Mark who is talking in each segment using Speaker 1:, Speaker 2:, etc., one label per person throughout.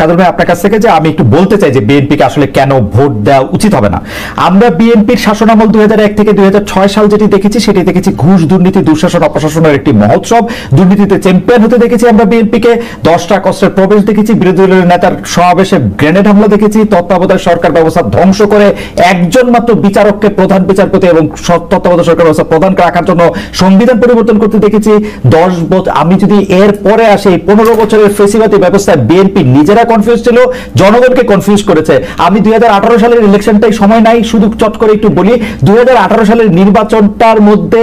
Speaker 1: কাদের ভাই আপনার কাছ থেকে যে আমি একটু বলতে চাই যে বিএনপিকে আসলে কেন ভোট দেওয়া উচিত হবে না। আমরা বিএনপির শাসনামল 2001 থেকে 2006 সাল যেটি দেখেছি সেটি দেখেছি ঘুষ দুর্নীতি দুঃশাসন অপশাসনের একটি মহোৎসব, দুর্নীতিতে চ্যাম্পিয়ন হতে দেখেছি আমরা বিএনপিকে, 10টা কষ্টের প্রবেশ দেখেছি, বিরোধী দলের নেতার সমাবেশে গ্রেনেড হামলা দেখেছি, তত্ত্বাবধায়ক সরকার ব্যবস্থা ধ্বংস করে একজন মাত্র বিচারককে প্রধান বিচারপতি এবং তত্ত্বাবধায়ক সরকার ব্যবস্থা প্রধান রাখার জন্য সংবিধান পরিবর্তন করতে দেখেছি। 10 বছর আমি যদি এর পরে আসে 15 বছরের ফেসিবাদী ব্যবস্থায় বিএনপি নিজেরা কনফিউজ ছিল, জনগণকে কনফিউজ করেছে। আমি 2018 সালের ইলেকশনটাই সময় নাই, শুধু চট করে একটু বলি 2018 সালের নির্বাচনটার মধ্যে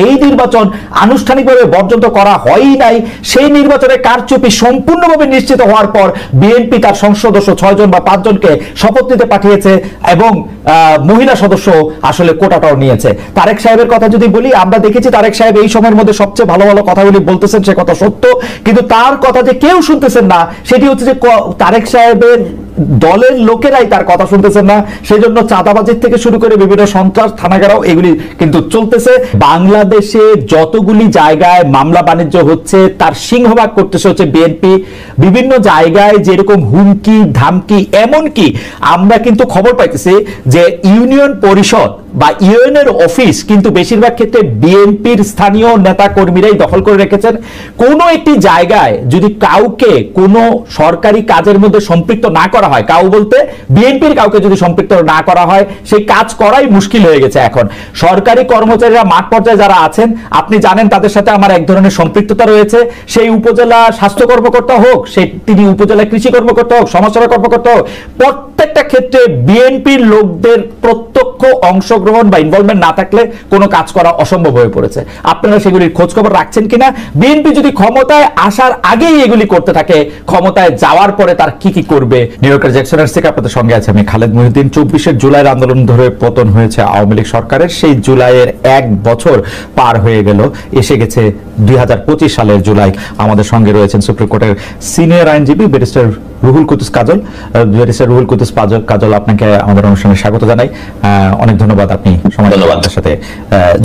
Speaker 1: এই নির্বাচন আনুষ্ঠানিকভাবে বর্জন করা হয়ই নাই। সেই নির্বাচনে কারচুপি সম্পূর্ণভাবে নিশ্চিত হওয়ার পর বিএনপি তার সংসদ সদস্য 6 জন বা 5 জনকে শপথ নিতে পাঠিয়েছে এবং মহিলা সদস্য আসলে কোটাটাও নিয়েছে। তারেক সাহেবের কথা যদি বলি, আমরা দেখেছি তারেক সাহেব এই সময়ের মধ্যে সবচেয়ে ভালো ভালো কথাগুলি বলতেছেন, সে কথা সত্য, কিন্তু তার কথা যে কেউ শুনতেছেন না সেটি হচ্ছে যে তারেক সাহেবের দলের লোকেরাই তার কথা শুনতেছেন না। সেজন্য চাঁদাবাজির থেকে শুরু করে বিভিন্ন সন্ত্রাস থানাগারাও এগুলি কিন্তু চলতেছে। বাংলাদেশে যতগুলি জায়গায় মামলা বাণিজ্য হচ্ছে তার সিংহভাগ করতেছে হচ্ছে বিএনপি। বিভিন্ন জায়গায় যেরকম হুমকি ধামকি, এমনকি আমরা কিন্তু খবর পাইতেছি যে ইউনিয়ন পরিষদ বা ইউএনের অফিস কিন্তু বেশিরভাগ ক্ষেত্রে বিএনপির স্থানীয় নেতা কর্মীরাই দখল করে রেখেছেন। কোনো একটি জায়গায় যদি কাউকে কোনো সরকারি কাজের মধ্যে সম্পৃক্ত না করা হয়, কাউ বলতে বিএনপির কাউকে যদি সম্পৃক্ত না করা হয়, সেই কাজ করাই মুশকিল হয়ে গেছে। এখন সরকারি কর্মচারীরা মাঠ পর্যায়ে যারা আছেন আপনি জানেন তাদের সাথে আমার এক ধরনের সম্পৃক্ততা রয়েছে। সেই উপজেলা স্বাস্থ্য কর্মকর্তা হোক, তিনি উপজেলা কৃষি কর্মকর্তা হোক, সমাজসেবা কর্মকর্তা হোক, প্রত্যেকটা ক্ষেত্রে বিএনপির লোকদের প্রত্যক্ষ অংশগ্রহণ বা ইনভলভমেন্ট না থাকলে কোনো কাজ করা অসম্ভব হয়ে পড়েছে। আপনারা সেগুলির খোঁজ খবর রাখছেন কিনা? বিএনপি যদি ক্ষমতায় আসার আগেই এগুলি করতে থাকে, ক্ষমতায় যাওয়ার পরে তার কি কি করবে? নিউ ইয়র্কের জ্যাকসনের থেকে আপনাদের সঙ্গে আছে আমি খালেদ মহিউদ্দিন। 24 জুলাইয়ের আন্দোলন ধরে পতন হয়েছে আওয়ামী লীগ সরকারের, সেই জুলাইয়ের 1 বছর পার হয়ে গেল, এসে গেছে 2025 সালের জুলাই। আমাদের সঙ্গে রয়েছেন সুপ্রিম কোর্টের সিনিয়র আইনজীবী ব্যারিস্টার রুহুল কুদ্দুস কাজল। ব্যারিস্টার রুহুল কুদ্দুস কাজল, আপনাকে আমাদের অনুষ্ঠানে স্বাগত জানাই। অনেক ধন্যবাদ, আপনি আমাদের সাথে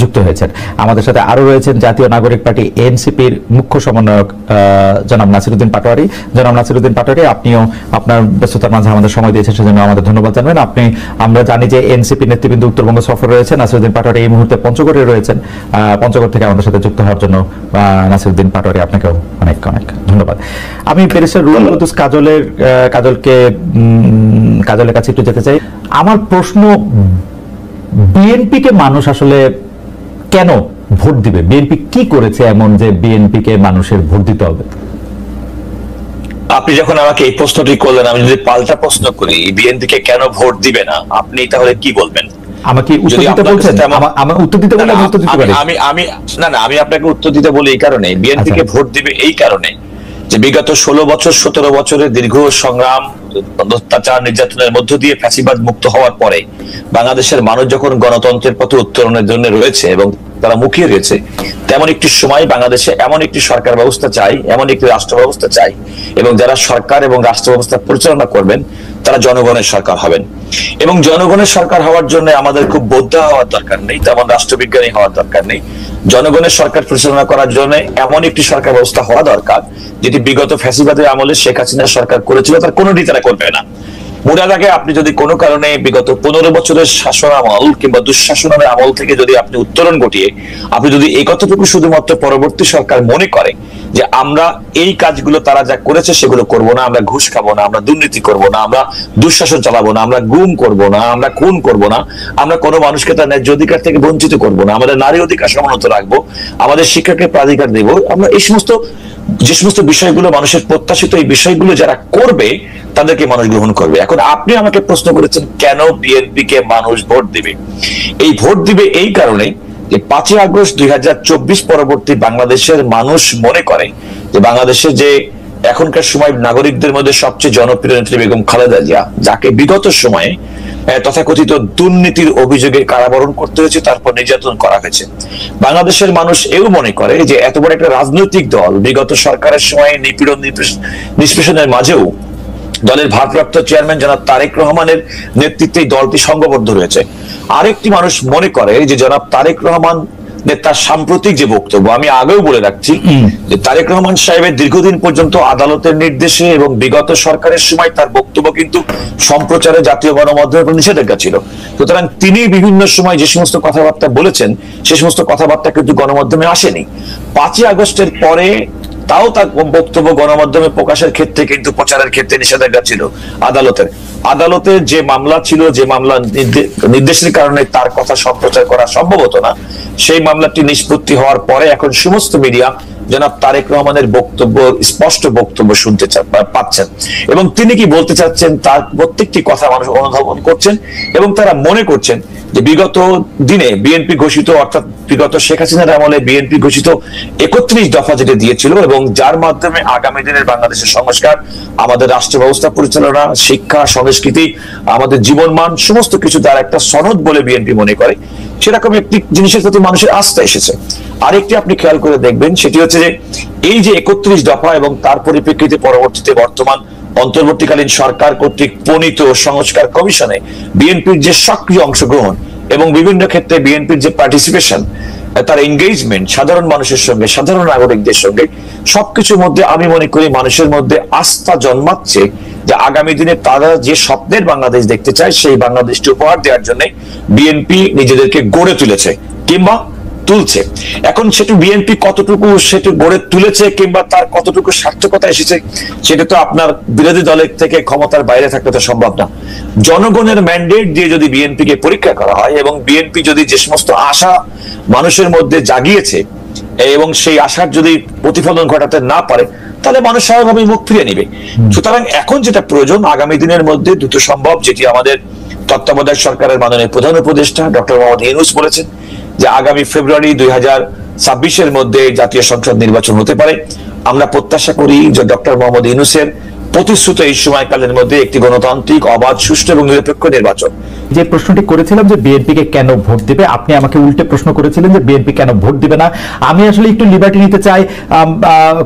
Speaker 1: যুক্ত হয়েছেন। আমাদের সাথে আরো রয়েছেন জাতীয় নাগরিক পার্টি এনসিপির মুখ্য সমন্বয়ক জনাব নাসিরউদ্দিন পাটোয়ারি। জনাব নাসিরউদ্দিন পাটোয়ারি, আপনিও আপনার ব্যস্ততার মাঝে আমাদের সময় দিয়েছেন, সেজন্য আমাদের ধন্যবাদ জানাবেন। আমরা জানি যে এনসিপি নেতৃবৃন্দ উত্তরবঙ্গ সফর রয়েছেন, নাসিরউদ্দিন পাটোয়ারি এই মুহূর্তে পঞ্চগড়ে রয়েছেন। পঞ্চগড় থেকে আমাদের সাথে যুক্ত হওয়ার জন্য নাসিরউদ্দিন পাটোয়ারি আপনাকেও অনেক অনেক ধন্যবাদ। আমি ব্যারিস্টার রুহুল কুদ্দুস কাজলের কাছে একটু যেতে চাই। আমার প্রশ্ন, বিএনপিকে মানুষ আসলে কেন ভোট দিবে? বিএনপি কি করেছে এমন যে বিএনপিকে মানুষের ভোট দিতে হবে?
Speaker 2: আপনি যখন আমাকে এই প্রশ্নটি করলেন, আমি যদি পাল্টা প্রশ্ন করি বিএনপিকে কেন ভোট দিবে না, আপনি তাহলে কি বলবেন?
Speaker 1: আমাকে উত্তর দিতে বলছেন? আমার উত্তর দিতে বলে আমি উত্তর দিতে পারি?
Speaker 2: আমি আপনাকে উত্তর দিতে বলি এই কারণে, বিএনপিকে ভোট দিবে এই কারণে যে বিগত 16 বছর 17 বছরের দীর্ঘ সংগ্রাম, অত্যাচার, নির্যাতনের মধ্য দিয়ে ফ্যাসিবাদ মুক্ত হওয়ার পরে বাংলাদেশের মানুষ যখন গণতন্ত্রের পথে উত্তরণের জন্য রয়েছে এবং তারা মুখিয়ে রয়েছে, তেমন একটি সময় বাংলাদেশে এমন একটি সরকার ব্যবস্থা চাই, এমন একটি রাষ্ট্র ব্যবস্থা চাই, এবং যারা সরকার এবং রাষ্ট্র ব্যবস্থা পরিচালনা করবেন তারা জনগণের সরকার হবেন। এবং জনগণের সরকার হওয়ার জন্য আমাদের খুব বোদ্ধা হওয়ার দরকার নেই, তেমন রাষ্ট্রবিজ্ঞানী হওয়ার দরকার নেই। জনগণের সরকার পরিচালনা করার জন্য এমন একটি সরকার ব্যবস্থা হওয়া দরকার যেটি বিগত ফ্যাসিবাদের আমলে শেখ হাসিনা সরকার করেছিল তার কোনোটি তারা করবে না। মনে রাখে, আপনি যদি কোনো কারণে বিগত 15 বছরের শাসন আমল কিংবা দুঃশাসনের আমল থেকে যদি আপনি উত্তরণ ঘটিয়ে আপনি যদি এই কথাটুকু শুধুমাত্র পরবর্তী সরকার মনে করে যে আমরা এই কাজগুলো তারা যা করেছে সেগুলো করব না, আমরা ঘুষ খাবো না, আমরা দুর্নীতি করব না, আমরা দুঃশাসন চালাবো না, আমরা গুম করব না, আমরা খুন করব না, আমরা কোনো মানুষকে তার ন্যায্য অধিকার থেকে বঞ্চিত করব না, আমাদের নারী অধিকার সমানত রাখবো, আমাদের শিক্ষাকে প্রাধিকার দেব, আমরা এই যে সমস্ত বিষয়গুলো মানুষের প্রত্যাশিত, এই বিষয়গুলো যারা করবে তাদেরকে মানুষ গ্রহণ করবে। এখন আপনি আমাকে প্রশ্ন করেছেন কেন বিএনপি কে মানুষ ভোট দিবে? এই ভোট দিবে এই কারণে যে 5 আগস্ট 2024 পরবর্তী বাংলাদেশের মানুষ মনে করে যে বাংলাদেশে যে এখনকার সময় নাগরিকদের মধ্যে সবচেয়ে জনপ্রিয় নেত্রী বেগম খালেদা জিয়া, যাকে বিগত সময়ে তথাকথিত দুর্নীতির অভিযোগে কারাবরণ করতে হয়েছে, তারপর নির্যাতন করা হয়েছে, বাংলাদেশের মানুষ এও মনে করে যে এত বড় একটা রাজনৈতিক দল বিগত সরকারের সময় নিপীড়ন নিষ্পেষণের মাঝেও দলের ভারপ্রাপ্ত চেয়ারম্যান জনাব তারেক রহমানের নেতৃত্বে দলটি সংঘবদ্ধ রয়েছে। আরেকটি মানুষ মনে করে যে জনাব তারেক রহমান তার সাম্প্রতিক যে বক্তব্য, আমি আগেও বলে রাখছি যে তারেক রহমান সাহেবের দীর্ঘদিন পর্যন্ত আদালতের নির্দেশে এবং বিগত সরকারের সময় তার বক্তব্য কিন্তু সম্প্রচারে জাতীয় গণমাধ্যমের উপর নিষেধাজ্ঞা ছিল। সুতরাং তিনি বিভিন্ন সময় যে সমস্ত কথাবার্তা বলেছেন সে সমস্ত কথাবার্তা কিন্তু গণমাধ্যমে আসেনি। 5ই আগস্টের পরে তাও তার বক্তব্য গণমাধ্যমে প্রকাশের ক্ষেত্রে কিন্তু প্রচারের ক্ষেত্রে নিষেধাজ্ঞা ছিল আদালতের যে মামলা ছিল, যে মামলা নির্দেশের কারণে তার কথা সম্প্রচার করা সম্ভব হতো না, সেই মামলাটি নিষ্পত্তি হওয়ার পরে এখন সমস্ত মিডিয়া জনাব তারেক রহমানের বক্তব্য, স্পষ্ট বক্তব্য শুনতে পাচ্ছেন এবং তিনি কি বলতে চাচ্ছেন তার প্রত্যেকটি কথা মানুষ অনুধাবন করছেন এবং তারা মনে করছেন যে বিগত দিনে বিএনপি ঘোষিত, অর্থাৎ বিগত শেখ হাসিনার আমলে বিএনপি ঘোষিত 31 দফা যেটা দিয়েছিল এবং যার মাধ্যমে আগামী দিনের বাংলাদেশের সংস্কার, আমাদের রাষ্ট্র ব্যবস্থা পরিচালনা, শিক্ষা, সংস্কৃতি, আমাদের জীবনমান সমস্ত কিছু তার একটা সনদ বলে বিএনপি মনে করে, সেরকম একটি জিনিসের প্রতি মানুষের আস্থা এসেছে। আরেকটি আপনি খেয়াল করে দেখবেন, সেটি হচ্ছে যে এই যে 31 দফা এবং তার পরিপ্রেক্ষিতে পরবর্তীতে বর্তমান অন্তর্বর্তীকালীন সরকার কর্তৃক প্রণীত সংস্কার কমিশনে বিএনপির যে সক্রিয় অংশগ্রহণ এবং বিভিন্ন ক্ষেত্রে বিএনপির যে পার্টিসিপেশন, তার এনগেজমেন্ট সাধারণ মানুষের সঙ্গে, সাধারণ নাগরিকদের সঙ্গে, সবকিছুর মধ্যে আমি মনে করি মানুষের মধ্যে আস্থা জন্মাচ্ছে যে আগামী দিনে তারা যে স্বপ্নের বাংলাদেশ দেখতে চায় সেই বাংলাদেশটি উপহার দেওয়ার জন্য বিএনপি নিজেদেরকে গড়ে তুলেছে কিংবা তুলছে। এখন সেটা বিএনপি কতটুকু সেটা গড়ে তুলেছে কিংবা তার কতটুকু সার্থকতা এসেছে সেটা তো আপনার বিরোধী দলের থেকে ক্ষমতার বাইরে থাকতে তো সম্ভব না। জনগণের ম্যান্ডেট দিয়ে যদি বিএনপিকে পরীক্ষা করা হয় এবং বিএনপি যদি যে সমস্ত আশা মানুষের মধ্যে জাগিয়েছে এবং সেই আশার যদি প্রতিফলন ঘটাতে না পারে তাহলে মানুষ স্বাভাবিকভাবে মুখ ফিরিয়ে নিবে। সুতরাং এখন যেটা প্রয়োজন আগামী দিনের মধ্যে দ্রুত সম্ভব, যেটি আমাদের তত্ত্বাবধায়ক সরকারের মাননীয় প্রধান উপদেষ্টা ডক্টর মোহাম্মদ ইউনূস বলেছেন যে আগামী ফেব্রুয়ারি 2026-এর মধ্যে জাতীয় সংসদ নির্বাচন হতে পারে। আমরা প্রত্যাশা করি যে ডক্টর মোহাম্মদ ইউনূসের প্রতিশ্রুত এই সময়কালের মধ্যে একটি গণতান্ত্রিক, অবাধ, সুষ্ঠু এবং নিরপেক্ষ নির্বাচন।
Speaker 1: যে প্রশ্নটি করেছিলাম যে বিএনপি কে কেন ভোট দিবে, আপনি আমাকে উল্টে প্রশ্ন করেছিলেন যে বিএনপি কেন ভোট দিবে না। আমি আসলে একটু লিবার্টি নিতে চাই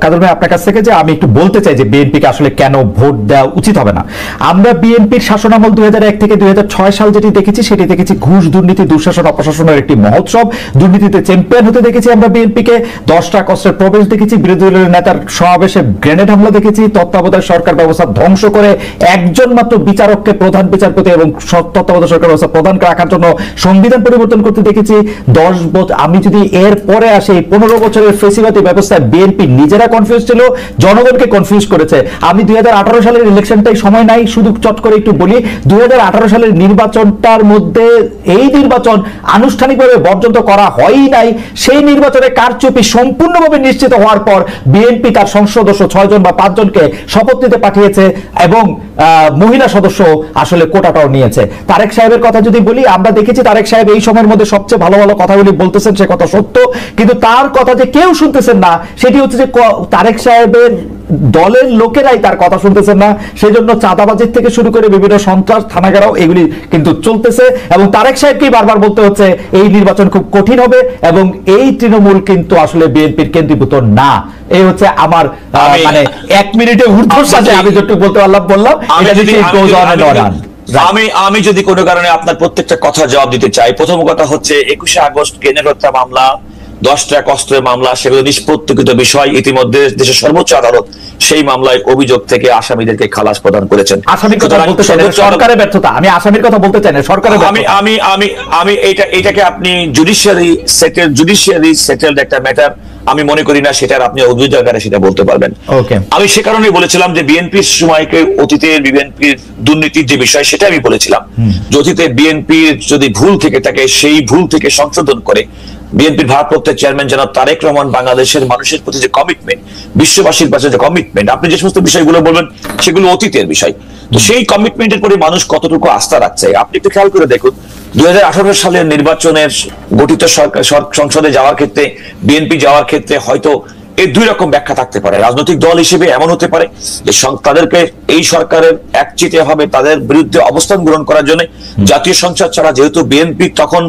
Speaker 1: কাদের ভাই আপনার কাছ থেকে, যে আমি একটু বলতে চাই যে বিএনপি কে আসলে কেন ভোট দেওয়া উচিত হবে না। আমরা বিএনপির শাসনামল 2001 থেকে 2006 সাল যেটি দেখেছি সেটি দেখেছি ঘুষ, দুর্নীতি, দুঃশাসন, অপশাসনের একটি মহোৎসব। দুর্নীতিতে চ্যাম্পিয়ন হতে দেখেছি আমরা বিএনপিকে। 10টা কষ্টের প্রবেশ দেখেছি, বিরোধী দলের নেতার সমাবেশে গ্রেনেড হামলা দেখেছি, তত্ত্বাবধায়ক সরকার ব্যবস্থা ধ্বংস করে একজন মাত্র বিচারককে প্রধান বিচারপতি এবং তত্ত্বাবধায়ক সরকার ব্যবস্থা প্রদান রাখার জন্য সংবিধান পরিবর্তন করতে দেখেছি। 10 বছর, আমি যদি এর পরে আসি 15 বছরের ফেসিবাদী ব্যবস্থায় বিএনপি নিজেরা কনফিউজ ছিল, জনগণকে কনফিউজ করেছে। আমি 2018 সালের ইলেকশনটাই সময় নাই, শুধু চট করে একটু বলি, 2018 সালের নির্বাচনটার মধ্যে এই নির্বাচন আনুষ্ঠানিকভাবে বর্জন করা হয়ই নাই। সেই নির্বাচনে কারচুপি সম্পূর্ণভাবে নিশ্চিত হওয়ার পর বিএনপি তার সংসদ সদস্য 6 জন বা 5 জনকে শপথ নিতে পাঠিয়েছে এবং মহিলা সদস্য আসলে কোটাটাও নিয়েছে। তারেক সাহেবের কথা যদি বলি, আমরা দেখেছি তারেক সাহেব এই সময়ের মধ্যে সবচেয়ে ভালো ভালো কথাগুলি বলতেছেন, সে কথা সত্য, কিন্তু তার কথা যে কেউ শুনতেছেন না সেটি হচ্ছে যে তারেক সাহেবের দলের লোকেরাই তার কথা শুনতেছেন না। সেজন্য চাঁদাবাজির থেকে শুরু করে বিভিন্ন সন্ত্রাস, থানাঘেরাও এগুলি কিন্তু চলতেছে এবং তারেক সাহেবকেই বারবার বলতে হচ্ছে এই নির্বাচন খুব কঠিন হবে এবং এই তৃণমূল কিন্তু আসলে বিএনপির কেন্দ্রীভূত না। এই হচ্ছে আমার মানে 1 মিনিটে ঊর্ধ্বর সাথে আমি যতটুকু বলতে পারলাম বললাম।
Speaker 2: আমি যদি কোনো কারণে আপনার প্রত্যেকটা কথা জবাব দিতে চাই, প্রথম কথা হচ্ছে 21শে আগস্ট গ্রেনেড হত্যা মামলা, 10টা কষ্টের মামলা, সেগুলো নিষ্পত্তিকৃত বিষয়। ইতিমধ্যে দেশের সর্বোচ্চ আদালত সেই মামলায় অভিযোগ থেকে আসামিদেরকে খালাস প্রদান করেছেন।
Speaker 1: আসামির কথা বলতে চাই না, সরকারের ব্যর্থতা। আমি আসামির কথা বলতে চাই না, সরকারের ব্যর্থতা।
Speaker 2: আমি এইটাকে আপনি জুডিশিয়ারি সেটেলড একটা ম্যাটার আমি মনে করি না সেটার আপনি অভিযোগ আকারে সেটা বলতে পারবেন। আমি সে কারণেই বলেছিলাম যে বিএনপির সময়কে অতীতের বিএনপির দুর্নীতির যে বিষয় সেটা আমি বলেছিলাম, অতীতে বিএনপির যদি ভুল থেকে থাকে সেই ভুল থেকে সংশোধন করে বিএনপির ভারপ্রাপ্ত চেয়ারম্যান জনাব তারেক রহমান বাংলাদেশের মানুষের প্রতি যে কমিটমেন্ট, বিশ্ববাসীর কাছে যে কমিটমেন্ট, আপনি যে সমস্ত বিষয়গুলো বলবেন সেগুলো অতীতের বিষয়। তো সেই কমিটমেন্টের পরে মানুষ কতটুকু আস্থা রাখছে আপনি একটু খেয়াল করে দেখুন। 2018 সালের নির্বাচনের গঠিত সরকার সংসদে যাওয়ার ক্ষেত্রে, বিএনপি যাওয়ার ক্ষেত্রে হয়তো এই 2 রকম ব্যাখ্যা থাকতে পারে। রাজনৈতিক দল হিসেবে এমন হতে পারে যে তাদেরকে এই সরকারের একচিটিয়া ভাবে তাদের বিরুদ্ধে অবস্থান গ্রহণ করার জন্য জাতীয় সংসদ ছাড়া, যেহেতু বিএনপি তখন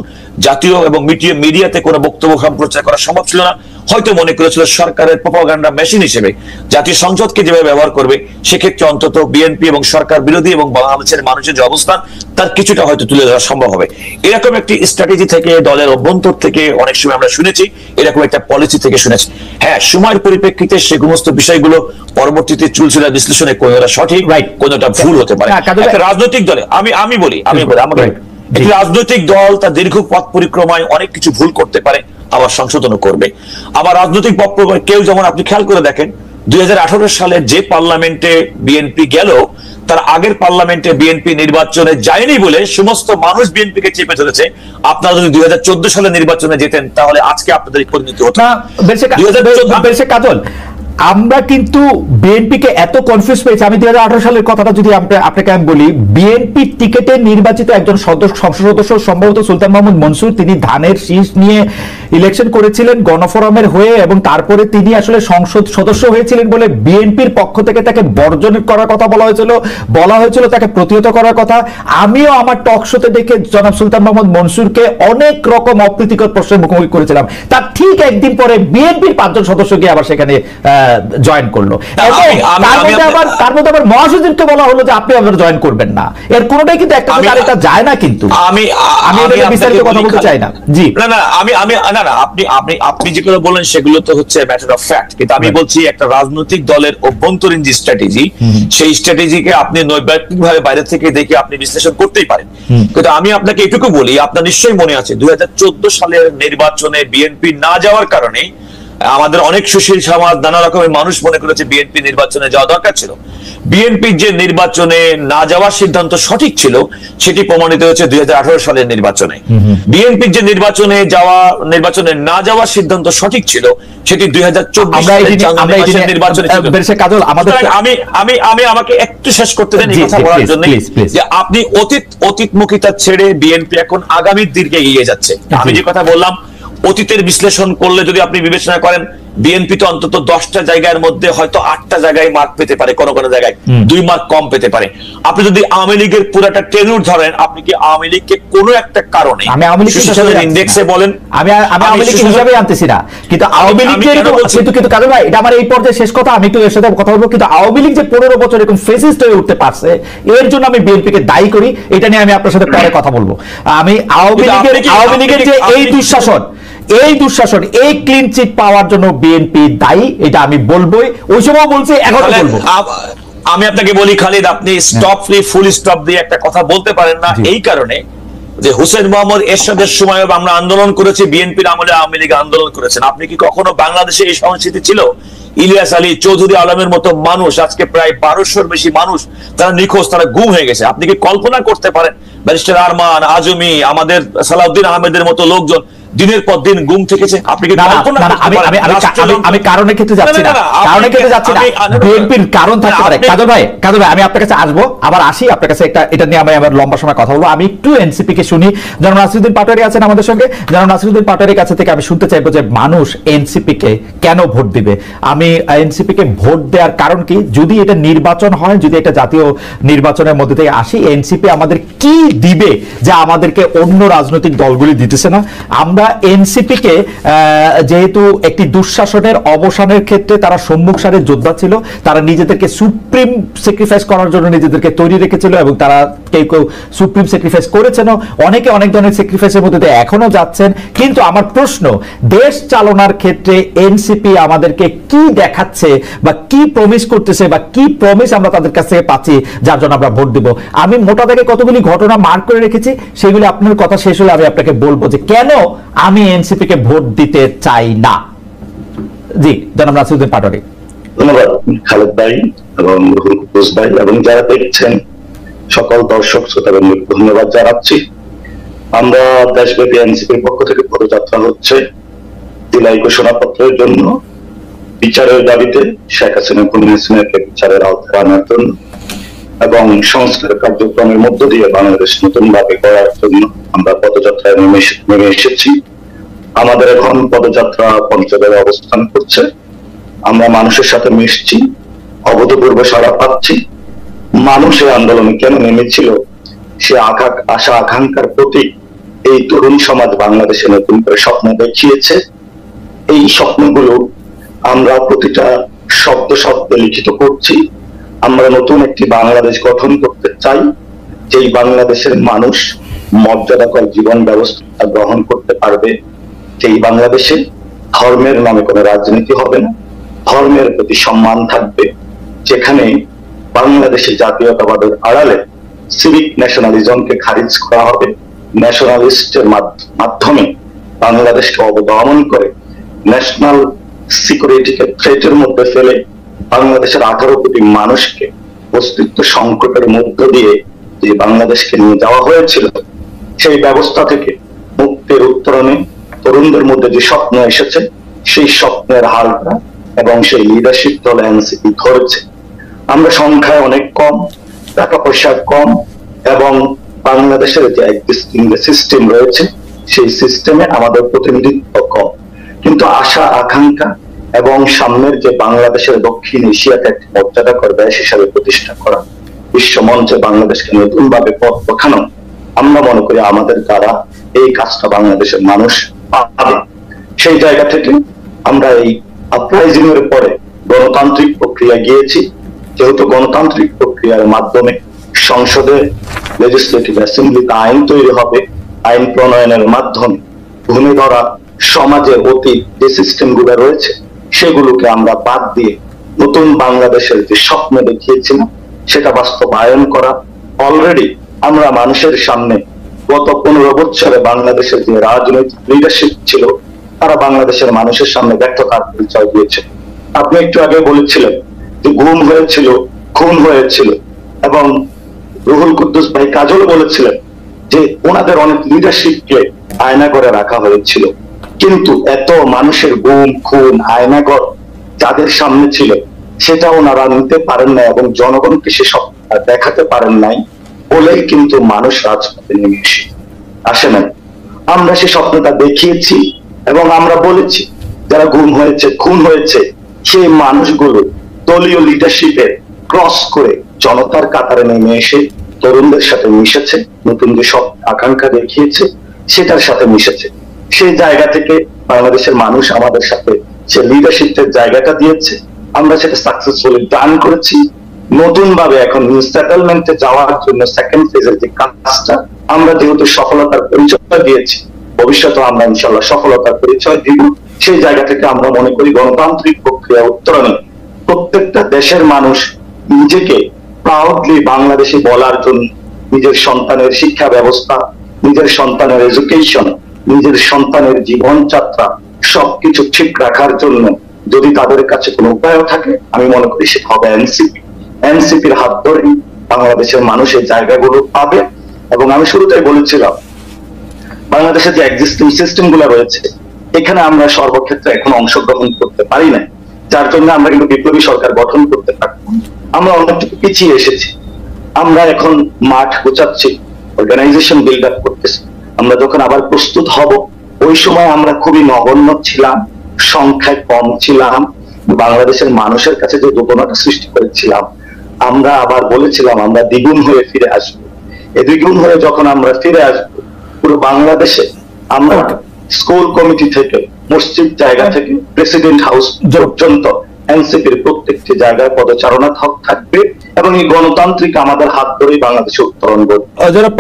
Speaker 2: জাতীয় এবং মিডিয়াতে কোনো বক্তব্য সম্প্রচার করা সম্ভব ছিল না। হয়তো মনে করেছিল সরকারের প্রোপাগান্ডা মেশিন হিসেবে জাতীয় সংসদকে যেভাবে ব্যবহার করবে, সেক্ষেত্রে অন্তত বিএনপি এবং সরকার বিরোধী এবং বাংলাদেশের মানুষের যে অবস্থান তার কিছুটা হয়তো তুলে ধরা সম্ভব হবে। এরকম একটি স্ট্র্যাটেজি থেকে, দলের অভ্যন্তর থেকে অনেক সময় আমরা শুনেছি, এরকম একটা পলিসি থেকে শুনেছি। হ্যাঁ, সময়ের পরিপ্রেক্ষিতে সে সমস্ত বিষয়গুলো পরবর্তীতে চুলচুলা বিশ্লেষণে কোনটা সঠিক, কোনটা ভুল হতে পারে। একটা রাজনৈতিক দলে আমি বলি আমাকে একটি রাজনৈতিক দল তার দীর্ঘ পথ পরিক্রমায় অনেক কিছু ভুল করতে পারে, আবার সংশোধনও করবে। আবার রাজনৈতিক পক্ষে কেউ, যেমন আপনি খেয়াল করে দেখেন 2018 সালে যে পার্লামেন্টে বিএনপি গেল, তার আগের পার্লামেন্টে বিএনপি নির্বাচনে যায়নি বলে সমস্ত মানুষ বিএনপিকে চেপে ধরেছে। আপনারা যদি 2014 সালে নির্বাচনে যেতেন তাহলে আজকে আপনাদের পরিণতি হতো না।
Speaker 1: কাজল, আমরা কিন্তু বিএনপিকে এত কনফিউজ পেয়েছি। আমি 2018 সালের কথাটা যদি আপনাকে আমি বলি, বিএনপি টিকেটে নির্বাচিত একজন সংসদ সদস্য সম্ভবত সুলতান মাহমুদ মনসুর, তিনি ধানের শীষ নিয়ে ইলেকশন করেছিলেন গণফোরামের হয়ে, এবং তারপরে তিনি আসলে সংসদ সদস্য হয়েছিলেন বলে বিএনপির পক্ষ থেকে তাকে বর্জন করার কথা বলা হয়েছিল, তাকে প্রতিহত করার কথা। আমিও আমার টক শোতে দেখে জনাব সুলতান মাহমুদ মনসুরকে অনেক রকম অপ্রীতিকর প্রশ্নের মুখোমুখি করেছিলাম। তার ঠিক একদিন পরে বিএনপির 5 জন সদস্য গিয়ে আবার সেখানে জয়েন করলো, তার মধ্যে আবার মহাসচিবকে বলা হলো যে আপনি আবার জয়েন করবেন না। এর কোনোটাই কিন্তু একটা যায় না। কিন্তু আমি বিস্তারিত কথা বলতে চাই না। জি
Speaker 2: আপনি যেগুলো বলেন সেগুলো তো হচ্ছে ম্যাটার অফ ফ্যাক্ট, কিন্তু আমি বলছি একটা রাজনৈতিক দলের অভ্যন্তরীণ যে স্ট্র্যাটেজি, সেই স্ট্র্যাটেজিকে আপনি নৈর্ব্যক্তিক ভাবে বাইরে থেকে দেখে আপনি বিশ্লেষণ করতেই পারেন। কিন্তু আমি আপনাকে এটুকু বলি, আপনার নিশ্চয়ই মনে আছে 2014 সালের নির্বাচনে বিএনপি না যাওয়ার কারণে আমাদের অনেক সুশীল সমাজ, নানা রকমের মানুষ মনে করেছে বিএনপি নির্বাচনে যাওয়া দরকার ছিল। বিএনপির যে নির্বাচনে না যাওয়ার সিদ্ধান্ত সঠিক ছিল সেটি প্রমাণিত হয়েছে 2018 সালের নির্বাচনে। বিএনপির যে নির্বাচনে না যাওয়ার সিদ্ধান্ত সঠিক ছিল সেটি 2024 সালের নির্বাচনে ছিল। আমি আমাকে একটু শেষ করতে দেন এই কথা বলার জন্য, যে আপনি অতীতমুখিতা ছেড়ে বিএনপি এখন আগামীর দিকে এগিয়ে যাচ্ছে। আমি যে কথা বললাম, অতীতের বিশ্লেষণ করলে যদি আপনি বিবেচনা করেন, বিএনপি তো অন্তত 10টা জায়গার মধ্যে হয়তো 8টা জায়গায় মার্ক পেতে পারে, কোন কোন জায়গায় 2 মার্ক কম পেতে পারে। আপনি যদি আওয়ামী লীগের পুরাটা টেনুর ধরেন, আপনি কি আওয়ামী লীগকে কোনো একটা কারণে ইন্ডেক্সে বলেন,
Speaker 1: আমি আওয়ামী লীগ হিসাবে আনতেছি না, কিন্তু আওয়ামী লীগ কিন্তু কাজল ভাই, এটা আমার এই পর্যায়ে শেষ কথা, আমি একটু এর সাথে কথা বলবো। কিন্তু আওয়ামী লীগ যে 15 বছর এরকম ফেসিস্ট হয়ে উঠতে পারছে, এর জন্য আমি বিএনপিকে দায়ী করি। এটা নিয়ে আমি আপনার সাথে পরে কথা বলবো। আমি আওয়ামী লীগের যে এই দুঃশাসন, এই ক্লিন চিট পাওয়ার জন্য বিএনপি দায়ী, এটা আমি বলবোই, ওই সময় বলছি, এখনো বলবো।
Speaker 2: আমি আপনাকে বলি খালিদ, আপনি ফুল স্টপ দিয়ে একটা কথা বলতে পারেন না, এই কারণে যে হোসেন মোহাম্মদ এরশাদের সময় আমরা আন্দোলন করেছি, বিএনপির আমলে আওয়ামী লীগ আন্দোলন করেছেন। আপনি কি কখনো বাংলাদেশে এই সংস্কৃতি ছিল? ইলিয়াস আলী, চৌধুরী আলমের মতো মানুষ, আজকে প্রায় 1200-র বেশি মানুষ তারা নিখোঁজ, তারা গুম হয়ে গেছে। আপনি কি কল্পনা করতে পারেন ব্যারিস্টার আরমান, আজমি, আমাদের সালাউদ্দিন আহমেদের মতো লোকজন দিনের পর দিন গুম থেকেছে? আপনি কি কল্পনা করতে পারেন?
Speaker 1: আমি কারণের ক্ষেত্রে যাচ্ছি না, বিএনপির কারণ থাকতে পারে। কাজল ভাই, আমি আপনার কাছে আসবো, আবার আসি আপনার কাছে, এটা নিয়ে আমি আবার লম্বা সময় কথা বলবো। আমি একটু এনসিপি কে শুনি। জনাব নাসিরউদ্দিন পাটোয়ারী আছেন আমাদের সঙ্গে। জনাব নাসিরউদ্দিন পাটোয়ারীর কাছে থেকে আমি শুনতে চাইবো যে মানুষ এনসিপি কে কেন ভোট দিবে। আমি এনসিপি কে ভোট দেওয়ার কারণ কি, যদি এটা নির্বাচন হয়, যদি এটা জাতীয় নির্বাচনের মধ্যে থেকে আসি, এনসিপি আমাদের কি দিবে যা আমাদেরকে অন্য রাজনৈতিক দলগুলি দিতেছে না। আমরা এনসিপি কে যেহেতু একটি দুঃশাসনের অবসানের ক্ষেত্রে তারা সম্মুখ সারির যোদ্ধা ছিল, তারা নিজেদেরকে সুপ্রিম স্যাক্রিফাইস করার জন্য নিজেদেরকে তৈরি রেখেছিল, এবং তারা কেউ সুপ্রিম স্যাক্রিফাইস করেছেন, অনেকে অনেক ধরনের স্যাক্রিফাইসের মধ্যে দিয়ে এখনো যাচ্ছেন। কিন্তু আমার প্রশ্ন, দেশ চালনার ক্ষেত্রে এনসিপি আমাদেরকে কি দেখাচ্ছে বা কি প্রমিস করতেছে বা কি প্রমিস আমরা তাদের কাছ থেকে পাচ্ছি যার জন্য আমরা ভোট দিব? আমি মোটা দাগে কতগুলি ঘটনা মার্ক করে রেখেছি, সেগুলি আপনার কথা শেষ হলে আমি আপনাকে বলবো যে কেন আমি এনসিপি কে ভোট দিতে চাই না। জি, জনাব নাসিরউদ্দিন পাটোয়ারী।
Speaker 3: ধন্যবাদ খালেদ ভাই এবং রুহুল ভাই, এবং যারা দেখছেন সকল দর্শক শ্রোতাদের ধন্যবাদ জানাচ্ছি। আমরা দেশব্যাপী এনসিপির পক্ষ থেকে পদযাত্রা হচ্ছে জুলাই ঘোষণাপত্রের জন্য, বিচারের দাবিতে, শেখ হাসিনা খুনিকে বিচারের আওতায় আনার জন্য এবং সংস্কার কার্যক্রমের মধ্য দিয়ে বাংলাদেশ নতুন ভাবে গড়ার জন্য আমরা পদযাত্রায় নেমে এসেছি। আমাদের এখন পদযাত্রা পঞ্চগড়ে অবস্থান করছে। আমরা মানুষের সাথে মিশছি, অভূতপূর্ব সাড়া পাচ্ছি। মানুষের আন্দোলনে কেন নেমেছিল সে আশা আকাঙ্ক্ষার প্রতি এই তরুণ সমাজ বাংলাদেশে নতুন করে স্বপ্ন দেখিয়েছে। এই স্বপ্নগুলো আমরা প্রতিটা শব্দ শব্দ লিখিত করছি। আমরা নতুন একটি বাংলাদেশ গঠন করতে চাই, যেই বাংলাদেশের মানুষ মর্যাদাকর জীবন ব্যবস্থা গ্রহণ করতে পারবে, সেই বাংলাদেশে ধর্মের নামে কোনো রাজনীতি হবে না, ধর্মের প্রতি সম্মান থাকবে, যেখানে বাংলাদেশে জাতীয়তাবাদের আড়ালে সিভিক ন্যাশনালিজমকে খারিজ করা হবে, ন্যাশনালিস্টের মাধ্যমে বাংলাদেশকে অবদমন করে ন্যাশনাল সিকিউরিটিকে থ্রেটের মধ্যে ফেলে বাংলাদেশের 18 কোটি মানুষকে অস্তিত্ব সংকটের মধ্য দিয়ে যে বাংলাদেশকে নিয়ে যাওয়া হয়েছিল, সেই ব্যবস্থা থেকে মুক্তির উত্তরণে তরুণদের মধ্যে যে স্বপ্ন এসেছে, সেই স্বপ্নের হালটা এবং সেই লিডারশিপ দল এনসিপি ধরেছে। আমরা সংখ্যায় অনেক কম, টাকা পয়সা কম, এবং বাংলাদেশের যে এক্সিস্টিং যে সিস্টেম রয়েছে সেই সিস্টেমে আমাদের প্রতিনিধিত্ব কম, কিন্তু আশা আকাঙ্ক্ষা এবং সামনের যে বাংলাদেশের দক্ষিণ এশিয়াতে একটি মর্যাদাকর দেশ হিসাবে প্রতিষ্ঠা করা, বিশ্ব মঞ্চে বাংলাদেশকে নতুন ভাবে পথ দেখানো, আমরা মনে করি আমাদের দ্বারা এই কাজটা বাংলাদেশের মানুষ পাবে। সেই জায়গা থেকে আমরা এই আপরাইজিং এর পরে গণতান্ত্রিক প্রক্রিয়া গিয়েছি। যেহেতু গণতান্ত্রিক প্রক্রিয়ার মাধ্যমে সংসদে লেজিসলেটিভ অ্যাসেম্বলিতে আইন তৈরি হবে, আইন প্রণয়নের মাধ্যমে ভূমি ধরা সমাজের অতীত যে সিস্টেম গুলো রয়েছে সেগুলোকে আমরা বাদ দিয়ে নতুন বাংলাদেশের যে স্বপ্ন দেখিয়েছিলাম সেটা বাস্তবায়ন করা। অলরেডি আমরা মানুষের সামনে গত 15 বছরে বাংলাদেশের যে রাজনৈতিক লিডারশিপ ছিল তারা বাংলাদেশের মানুষের সামনে ব্যর্থতার পরিচয় দিয়েছে। আপনি একটু আগে বলেছিলেন যে গুম হয়েছিল, খুন হয়েছিল, এবং রুহুল কুদ্দুস ভাই কাজল বলেছিলেন যে ওনাদের অনেক লিডারশিপকে আয়না করে রাখা হয়েছিল, কিন্তু এত মানুষের গুম খুন আয়নাঘর যাদের সামনে ছিল সেটা ওনারা নিতে পারেন না এবং জনগণকে সে সব দেখাতে পারেন নাই বলেই কিন্তু মানুষ রাজপথে নেমে আসে নাই। আমরা সে স্বপ্নটা দেখিয়েছি এবং আমরা বলেছি যারা গুম হয়েছে খুন হয়েছে সেই মানুষগুলো দলীয় লিডারশিপে ক্রস করে জনতার কাতারে নেমে এসে তরুণদের সাথে মিশেছে, নতুন যে সব আকাঙ্ক্ষা দেখিয়েছে সেটার সাথে মিশেছে। সেই জায়গা থেকে বাংলাদেশের মানুষ আমাদের সাথে সে লিডারশিপের জায়গাটা দিয়েছে, আমরা সেটা সাকসেসফুলি ডান করেছি। নতুন ভাবে এখন নিউ সেটেলমেন্টে যাওয়ার জন্য সেকেন্ড ফেজের যে কাজটা আমরা যেহেতু সফলতার পরিচয় দিয়েছি, ভবিষ্যতে আমরা ইনশাল্লাহ সফলতার পরিচয় দিব। সেই জায়গা থেকে আমরা মনে করি গণতান্ত্রিক প্রক্রিয়া উত্তরণে প্রত্যেকটা দেশের মানুষ নিজেকে প্রাউডলি বাংলাদেশি বলার জন্য নিজের সন্তানের শিক্ষা ব্যবস্থা, নিজের সন্তানের এডুকেশন, নিজের সন্তানের জীবনযাত্রা সবকিছু ঠিক রাখার জন্য যদি তাদের কাছে কোনো উপায় থাকে, আমি মনে করি সেটা হবে এনসিপি। এনসিপির হাত ধরে বাংলাদেশের মানুষ এই জায়গাগুলো পাবে। এবং আমি শুরুতেই বলেছিলাম বাংলাদেশের যে এক্সিস্টিং সিস্টেম গুলো রয়েছে এখানে আমরা সর্বক্ষেত্রে এখন অংশগ্রহণ করতে পারি না, যার জন্য আমরা কিন্তু বিপ্লবী সরকার গঠন করতে পারবো। আমরা অনেকটুকু পিছিয়ে এসেছি। আমরা এখন মাঠ গোছাচ্ছি, অর্গানাইজেশন বিল্ড আপ করতেছি। আমরা যখন আবার প্রস্তুত হব ওই সময় আমরা খুবই নগণ্য ছিলাম, সংখ্যায় কম ছিলাম, বাংলাদেশের মানুষের কাছে যে দোদনাটা সৃষ্টি করেছিলাম, আমরা আবার বলেছিলাম আমরা দ্বিগুণ হয়ে ফিরে আসবো। এই দ্বিগুণ হয়ে যখন আমরা ফিরে আসবো পুরো বাংলাদেশে আমরা স্কুল কমিটি থেকে মসজিদ জায়গা থেকে প্রেসিডেন্ট হাউস পর্যন্ত এনসিপির প্রত্যেকটি জায়গায় পদচারণা থাকবে এবং এই গণতান্ত্রিক আমাদের হাত ধরেই বাংলাদেশে উত্তরণ করবে।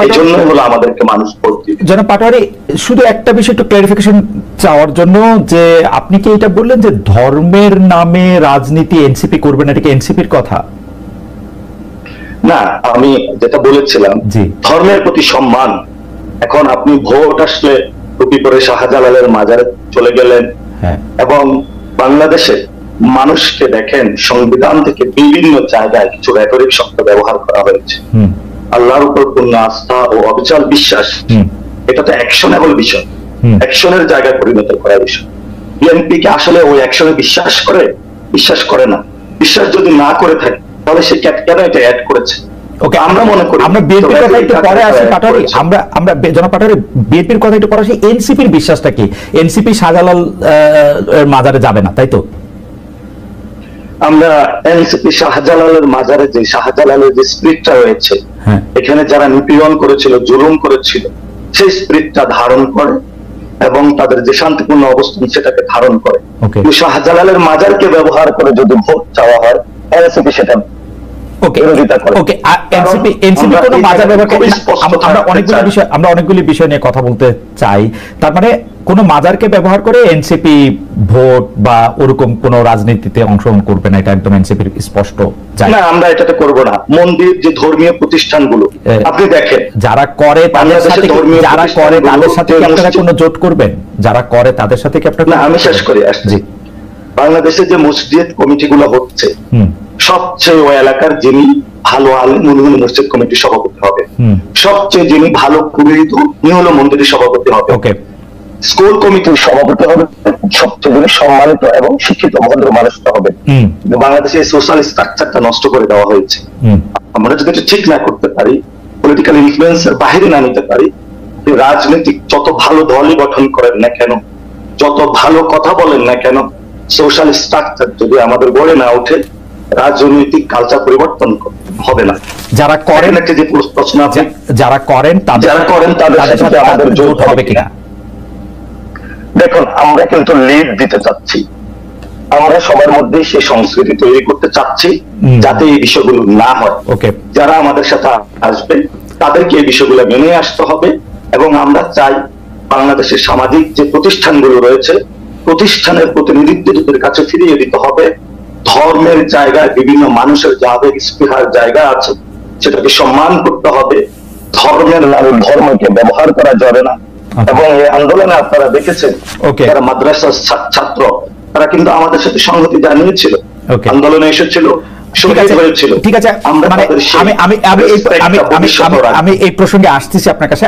Speaker 3: এই জন্য হলো আমাদেরকে মানুষ ভোট দিবে।
Speaker 1: জনাব পাটোয়ারী, শুধু একটা বিষয় একটু ক্লারিফিকেশন চাওয়ার জন্য, যে আপনি কি এটা বললেন যে ধর্মের নামে রাজনীতি এনসিপি করবে না, এটা কি এনসিপির কথা?
Speaker 3: না, আমি যেটা বলেছিলাম ধর্মের প্রতি সম্মান। এখন আপনি ভোট আসলে টুপি পরে শাহজালালের মাজারে চলে গেলেন এবং বাংলাদেশে মানুষকে দেখেন সংবিধান থেকে বিভিন্ন জায়গায় কিছু রেটরিক শব্দ ব্যবহার করা হয়েছে। আল্লাহর উপর পূর্ণ আস্থা ও অবিচল বিশ্বাস, এটা তো অ্যাকশনেবল বিষয়, অ্যাকশনের জায়গায় পরিণত করার বিষয়। বিএনপি কি আসলে ওই অ্যাকশনে বিশ্বাস করে? বিশ্বাস করে না। বিশ্বাস যদি না করে থাকে তাহলে সে কেন এটা অ্যাড করেছে?
Speaker 1: ওকে, আমরা মনে করি আমরা বিএনপির কথা একটু পরে আসি পাটোয়ারী, আমরা জনাব পাটোয়ারী বিএনপির কথা একটু পরে আসি। এনসিপির বিশ্বাসটা কি? এনসিপি শাহজালাল মাজারে যাবে না, তাই তো?
Speaker 3: আমরা এনসিপি শাহজালালের মাজারে যে শাহজালালের যে স্পিরিটটা রয়েছে, এখানে যারা নিপীড়ন করেছিল, জুলুম করেছিল, সেই স্পিরিটটা ধারণ করে এবং তাদের যে শান্তিপূর্ণ অবস্থান সেটাকে ধারণ করে। শাহজালালের মাজারকে ব্যবহার করে যদি ভোট চাওয়া হয় এনসিপি সেটা
Speaker 1: আমরা অনেকগুলি বিষয় নিয়ে কথা বলতে চাই। তার মানে কোন মাজারকে ব্যবহার করে এনসিপি ভোট বা ওরকম কোন রাজনীতিতে অংশগ্রহণ করবে না, এটা একদম এনসিপির স্পষ্ট।
Speaker 3: না, আমরা এটাতে করব না। মন্দির যে ধর্মীয় প্রতিষ্ঠানগুলো আপনি দেখেন,
Speaker 1: যারা করে তাদের সাথে কি আপনারা কোনো জোট করবেন? যারা করে তাদের সাথে কি আপনারা?
Speaker 3: না, আমি শেষ করে আসছি। বাংলাদেশে যে মসজিদ কমিটিগুলো হচ্ছে, সবচেয়ে ওই এলাকার যিনি ভালো আলেম উনি হলো মসজিদ কমিটির সভাপতি হবে, সবচেয়ে যিনি ভালো পুরোহিত উনি হলো মন্দিরের সভাপতি হবে, স্কুল কমিটির সভাপতি হবে সবচেয়ে যিনি সম্মানিত এবং শিক্ষিত ভদ্র মানুষটা হবে। বাংলাদেশে সোশ্যাল স্ট্রাকচারটা নষ্ট করে দেওয়া হয়েছে। আমরা যদি এটা ঠিক না করতে পারি, পলিটিক্যাল ইনফ্লুয়েন্সের বাইরে না নিতে পারি, রাজনৈতিক যত ভালো দলই গঠন করেন না কেন, যত ভালো কথা বলেন না কেন, সোশ্যাল স্ট্রাকচার যদি আমাদের গড়ে না ওঠে, রাজনৈতিক কালচার পরিবর্তন হবে না।
Speaker 1: যারা করেন
Speaker 3: যে প্রশ্ন,
Speaker 1: যারা করেন তাদের সাথে আমাদের জোট হবে কিনা?
Speaker 3: দেখুন, আমরা কিন্তু লিড দিতে চাচ্ছি, আমরা সবার মধ্যে সেই সংস্কৃতি তৈরি করতে চাচ্ছি যাতে এই বিষয়গুলো না হয়। যারা আমাদের সাথে আসবে তাদেরকে এই বিষয়গুলো মেনে আসতে হবে এবং আমরা চাই বাংলাদেশের সামাজিক যে প্রতিষ্ঠানগুলো রয়েছে, প্রতিষ্ঠানের প্রতিনিধিত্বের কাছে ফিরিয়ে দিতে হবে। ধর্মের জায়গায় বিভিন্ন মানুষের যে আবেগ স্পৃহার জায়গা আছে সেটাকে সম্মান করতে হবে। ধর্মের নামে ধর্মকে ব্যবহার করা যাবে না। এবং এই আন্দোলনে আপনারা দেখেছেন যারা মাদ্রাসার ছাত্র তারা কিন্তু আমাদের সাথে সংহতি জানিয়েছিল, আন্দোলনে এসেছিল,
Speaker 1: ঠিক আছে। আমি এই প্রসঙ্গে আসতেছি আপনার কাছে।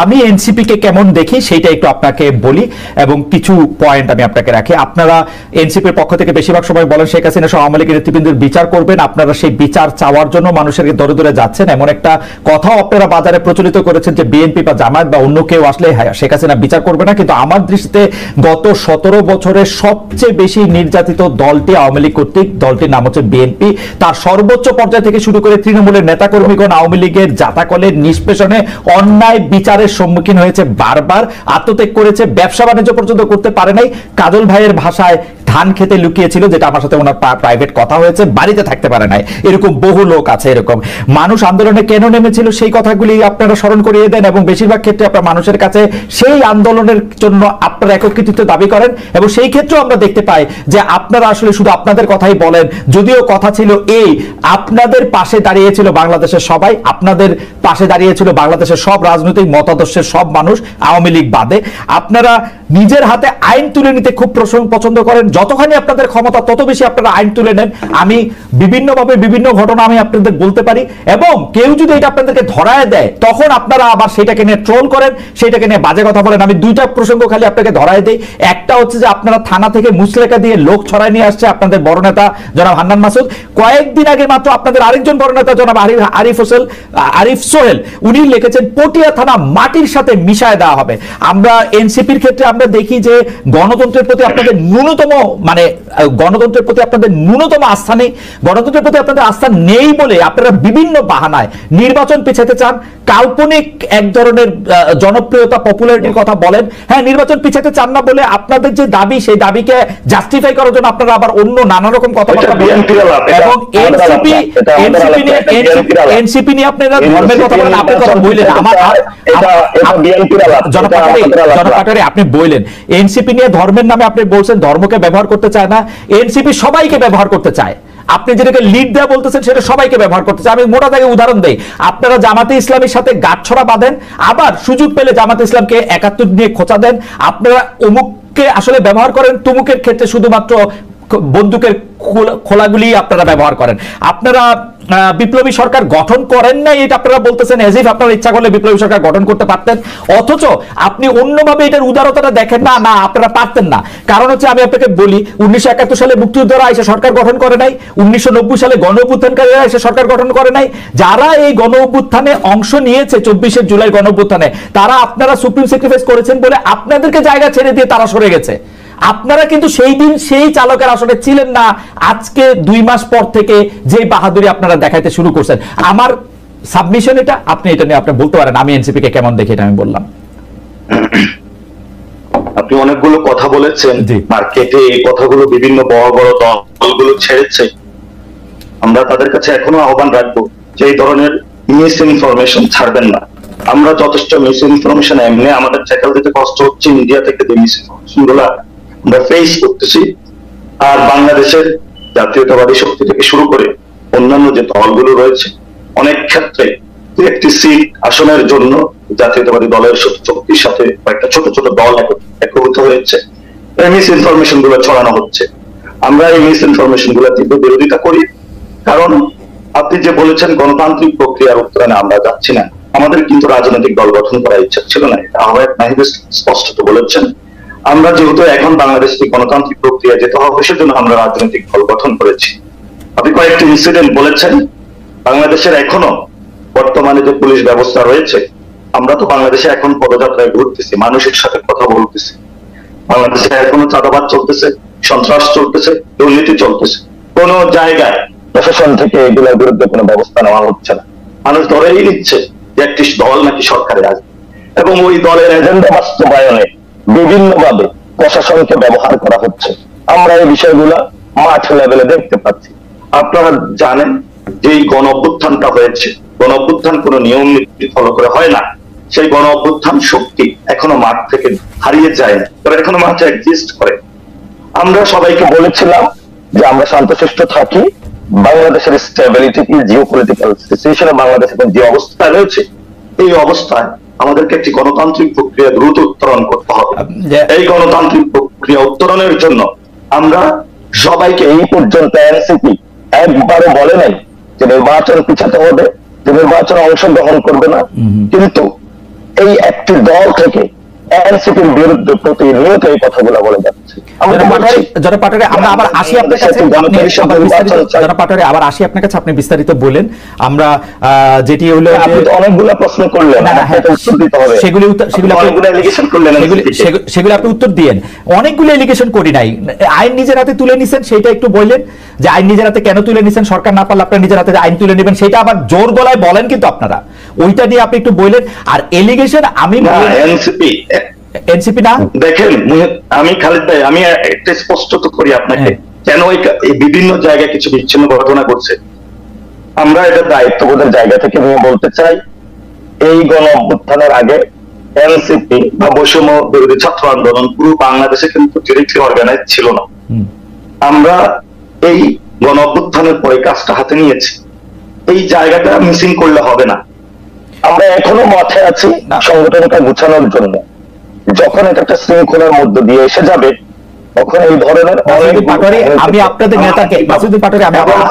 Speaker 1: আমি এনসিপি কে কেমন দেখি সেটা একটু আপনাকে বলি এবং কিছু পয়েন্ট আমি আপনাকে রাখি। আপনারা এনসিপির পক্ষ থেকে বেশিরভাগ সময় বলেন শেখ হাসিনা সহ আওয়ামী লীগের নেতৃবৃন্দের বিচার করবেন। আপনারা সেই বিচার চাওয়ার জন্য মানুষের দরে দরে যাচ্ছেন, এমন একটা কথাও আপনারা বাজারে প্রচলিত করেছেন যে বিএনপি বা জামায়াত বা অন্য কেউ আসলে শেখ হাসিনা বিচার করবে না। কিন্তু আমার দৃষ্টিতে গত 17 বছরের সবচেয়ে বেশি নির্যাতিত দলটি আওয়ামী লীগ কর্তৃক, দলটির নাম হচ্ছে বিএনপি। তার সর্বোচ্চ পর্যায় থেকে শুরু করে তৃণমূলের নেতাকর্মীগণ আওয়ামী লীগের জাতাকলের নিষ্পেষণে অন্যায় বিচারের সম্মুখীন হয়েছে, বারবার আত্মত্যাগ করেছে, ব্যবসা বাণিজ্য পর্যন্ত করতে পারে নাই। কাজল ভাইয়ের ভাষায় ধান খেতে লুকিয়েছিল, যেটা আমার সাথে ওনার প্রাইভেট কথা হয়েছে, বাড়িতে থাকতে পারে নাই। এরকম বহু লোক আছে। এরকম মানুষ আন্দোলনে কেন নেমেছিল সেই কথাগুলি আপনারা স্মরণ করিয়ে দেন এবং বেশিরভাগ ক্ষেত্রে আপনার মানুষের কাছে সেই আন্দোলনের জন্য আপনারা একক কৃতিত্ব দাবি করেন এবং সেই ক্ষেত্রেও আমরা দেখতে পাই যে আপনারা আসলে শুধু আপনাদের কথাই বলেন। যদিও কথা ছিল এই, আপনাদের পাশে দাঁড়িয়েছিল বাংলাদেশের সবাই, আপনাদের পাশে দাঁড়িয়েছিল বাংলাদেশের সব রাজনৈতিক মতাদর্শের সব মানুষ, আওয়ামী লীগ বাদে। আপনারা নিজের হাতে আইন তুলে নিতে খুব পছন্দ করেন। যতখানি আপনাদের ক্ষমতা তত বেশি আপনারা আইন তুলে নেন। আমি বিভিন্নভাবে বিভিন্ন ঘটনা আমি আপনাদের বলতে পারি এবং কেউ যদি এটা আপনাদেরকে ধরায় দেয় তখন আপনারা আবার সেটাকে নিয়ে ট্রোল করেন, সেটাকে নিয়ে বাজে কথা বলেন। আমি দুইটা প্রসঙ্গ খালি আপনাকে ধরায় দিই। একটা হচ্ছে যে আপনারা থানা থেকে মুচলেখা দিয়ে লোক ছড়ায় নিয়ে আসছে আপনাদের বড় নেতা জনাব হান্নান মাসুদ। কয়েকদিন আগে মাত্র আপনাদের আরেকজন বড় নেতা জনাব আরিফ সোহেল উনি লিখেছেন পটিয়া থানা মাটির সাথে মিশায় দেওয়া হবে। আমরা এনসিপির ক্ষেত্রে আমরা দেখি যে গণতন্ত্রের প্রতি আপনাদের ন্যূনতম গণতন্ত্রের প্রতি আপনাদের ন্যূনতম আস্থা নেই। গণতন্ত্রের প্রতি আপনাদের আস্থা নেই বলে আপনারা বিভিন্ন বাহানায় নির্বাচন পিছাতে চান, কাল্পনিক এক ধরনের জনপ্রিয়তা পপুলারিটির কথা বলেন। হ্যাঁ, নির্বাচন পিছাতে চান না বলে আপনাদের যে দাবি সেই দাবিকে জাস্টিফাই করার জন্য আপনারা আবার অন্য নানা রকম কথাবার্তা বলেন এবং এনসিপি নিয়ে আপনারা ধর্মের কথা বলেন। আপনি কথা বললেন জনপাটারে আপনি বললেন এনসিপি নিয়ে ধর্মের নামে আপনি বলছেন ধর্মকে ব্যবহার করতে চায় না, এনসিপি সবাইকে ব্যবহার করতে চায়। আপনি যেটাকে লিড দেওয়া বলতেছেন সেটা সবাইকে ব্যবহার করতে চায়। আমি মোটা দাগে উদাহরণ দেই, আপনারা জামাতে ইসলামের সাথে গাঁটছড়া বাঁধেন, আবার সুযোগ পেলে জামাতে ইসলামকে 71 নিয়ে খোঁচা দেন। আপনারা অমুককে আসলে ব্যবহার করেন, তুমুকের ক্ষেত্রে শুধুমাত্র বন্দুকের খোলাগুলি আপনারা ব্যবহার করেন। আপনারা বিপ্লবী সরকার গঠন করেন না এটা আপনারা বলতেছেন, এজিফ আপনারা ইচ্ছা করলে বিপ্লবী সরকার গঠন করতে পারতেন, অথচ আপনি অন্যভাবে এটার উদারতাটা দেখেন না। না, আপনারা পারতেন না। কারণ হচ্ছে আমি আপনাকে বলি 1971 সালে মুক্তিযোদ্ধারা এসে সরকার গঠন করে নাই, 1990 সালে গণ অভ্যুত্থানকারীরা এসে সরকার গঠন করে নাই। যারা এই গণ অভ্যুত্থানে অংশ নিয়েছে 24শে জুলাই গণ অভ্যুত্থানে, তারা আপনারা সুপ্রিম স্যাক্রিফাইস করেছেন বলে আপনাদেরকে জায়গা ছেড়ে দিয়ে তারা সরে গেছে। আপনারা কিন্তু সেই দিন সেই চালকের আসলে ছিলেন না। আজকে 2 মাস পর থেকে যে বাহাদুরি আপনারা দেখাইতে শুরু করছেন, আমার সাবমিশন এটা আপনি এটা নিয়ে আপনি বলতে পারেন আমি এনসিপি কে কেমন দেখি এটা আমি বললাম।
Speaker 3: আপনি অনেকগুলো কথা বলেছেন, মার্কেটে এই কথাগুলো বিভিন্ন বড় বড় দলগুলো ছেড়েছে। আমরা তাদের কাছে এখনো আহ্বান রাখবো যে এই ধরনের মিস ইনফরমেশন ছাড়বেন না। আমরা যথেষ্ট মিস ইনফরমেশন এমনি আমাদের ট্যাকল দিতে কষ্ট হচ্ছে, ইন্ডিয়া থেকে যে মিস ইনফরমেশন গুলা আমরা ফেস করতেছি। আর বাংলাদেশের জাতীয়তাবাদী শক্তি থেকে শুরু করে অন্যান্য যে দলগুলো রয়েছে, অনেক ক্ষেত্রে একটি সিট আসনের জন্য জাতীয়তাবাদী দলের শক্তির সাথে একটা ছোট ছোট দল একত্রিত হয়েছে, এই মিস ইনফরমেশন গুলো ছড়ানো হচ্ছে। আমরা এই মিস ইনফরমেশন গুলো তীব্র বিরোধিতা করি। কারণ আপনি যে বলেছেন গণতান্ত্রিক প্রক্রিয়ার উত্তরণে আমরা যাচ্ছি না, আমাদের কিন্তু রাজনৈতিক দল গঠন করার ইচ্ছা ছিল না, আহ্বায়ক নাহিদ স্পষ্টত বলেছেন। আমরা যেহেতু এখন বাংলাদেশকে গণতান্ত্রিক প্রক্রিয়া যেতে হবে, সেজন্য আমরা রাজনৈতিক দল গঠন করেছি। আপনি কয়েকটি ইনসিডেন্ট বলেছেন। বাংলাদেশের এখনো বর্তমানে যে পুলিশ ব্যবস্থা রয়েছে, আমরা তো বাংলাদেশে এখন পদযাত্রায় ঘুরতেছি, মানুষের সাথে কথা বলতেছি। বাংলাদেশে এখনো চাঁদাবাদ চলতেছে, সন্ত্রাস চলতেছে, দুর্নীতি চলতেছে। কোন জায়গায় প্রশাসন থেকে এগুলোর বিরুদ্ধে কোনো ব্যবস্থা নেওয়া হচ্ছে না। মানুষ ধরেই নিচ্ছে যে একটি দল নাকি সরকারে আসবে, এবং ওই দলের এজেন্ডা বাস্তবায়নে বিভিন্নভাবে প্রশাসনকে ব্যবহার করা হচ্ছে। আমরা এই বিষয়গুলো মাঠ লেভেলে দেখতে পাচ্ছি। আপনারা জানেন যে এই গণ অভ্যুত্থানটা হয়েছে, গণ অভ্যুত্থান কোনো নিয়ম নীতি ফলো করে হয় না। সেই গণ অভ্যুত্থান শক্তি এখনো মাঠ থেকে হারিয়ে যায় না, তারা এখনো মাঠে এক্সিস্ট করে। আমরা সবাইকে বলেছিলাম যে আমরা শান্তশিষ্ট থাকি, বাংলাদেশের স্টেবিলিটি কি, জিও পলিটিক্যাল সিচুয়েশনে বাংলাদেশ এখন যে অবস্থায় রয়েছে, এই অবস্থায় আমাদেরকে একটি গণতান্ত্রিক প্রক্রিয়া দ্রুত উত্তরণ করতে হবে। এই গণতান্ত্রিক প্রক্রিয়া উত্তরণের জন্য আমরা সবাইকে, এই পর্যন্ত এনসিপি একবারও বলে নাই যে নির্বাচন পিছাতে হবে, যে নির্বাচনে অংশগ্রহণ করবে না, কিন্তু এই একটি দল থেকে এনসিপির বিরুদ্ধে প্রতিনিয়ত এই কথাগুলো বলে যাচ্ছে।
Speaker 1: আমরা আবার আসি আপনার কাছে, আপনি বিস্তারিত বলেন। আমরা যেটি হলো
Speaker 3: অনেকগুলো প্রশ্ন করলেন,
Speaker 1: সেগুলো আপনি উত্তর দিয়েন। অনেকগুলো এলিগেশন করি নাই, আইন নিজের হাতে তুলে নিছেন, সেটা একটু বললেন যে আইন নিজের হাতে কেন তুলে নিছেন, সরকার না পারলে আপনার নিজের হাতে আইন তুলে নেবেন, সেটা আবার জোর গলায় বলেন কিন্তু আপনারা, ওইটা নিয়ে আপনি একটু বললেন। আর এলিগেশন আমি এনসিপি না
Speaker 3: দেখেন, আমি খালিদ ভাই, আমি একটা স্পষ্ট করি আপনাকে, কেন এই বিভিন্ন জায়গায় কিছু বিচ্ছিন্ন ঘটনা ঘটছে। আমরা এটা দায়িত্ববোধের জায়গা থেকে নিয়ে বলতে চাই, এই গণ অভ্যুত্থানের আগে এনসিপি বা বৈষম্য বিরোধী ছাত্র আন্দোলন পুরো বাংলাদেশে কিন্তু ডিরেক্টলি অর্গানাইজ ছিল না। আমরা এই গণ অভ্যুত্থানের পরে কাজটা হাতে নিয়েছি, এই জায়গাটা মিসিং করলে হবে না। আমরা এখনো মাঠে আছি সংগঠনটা গুছানোর জন্য। যখন এটা একটা শৃঙ্খলার মধ্য দিয়ে এসে যাবে, তখন এই ধরনের
Speaker 1: আমি আপনাদের নেতাকে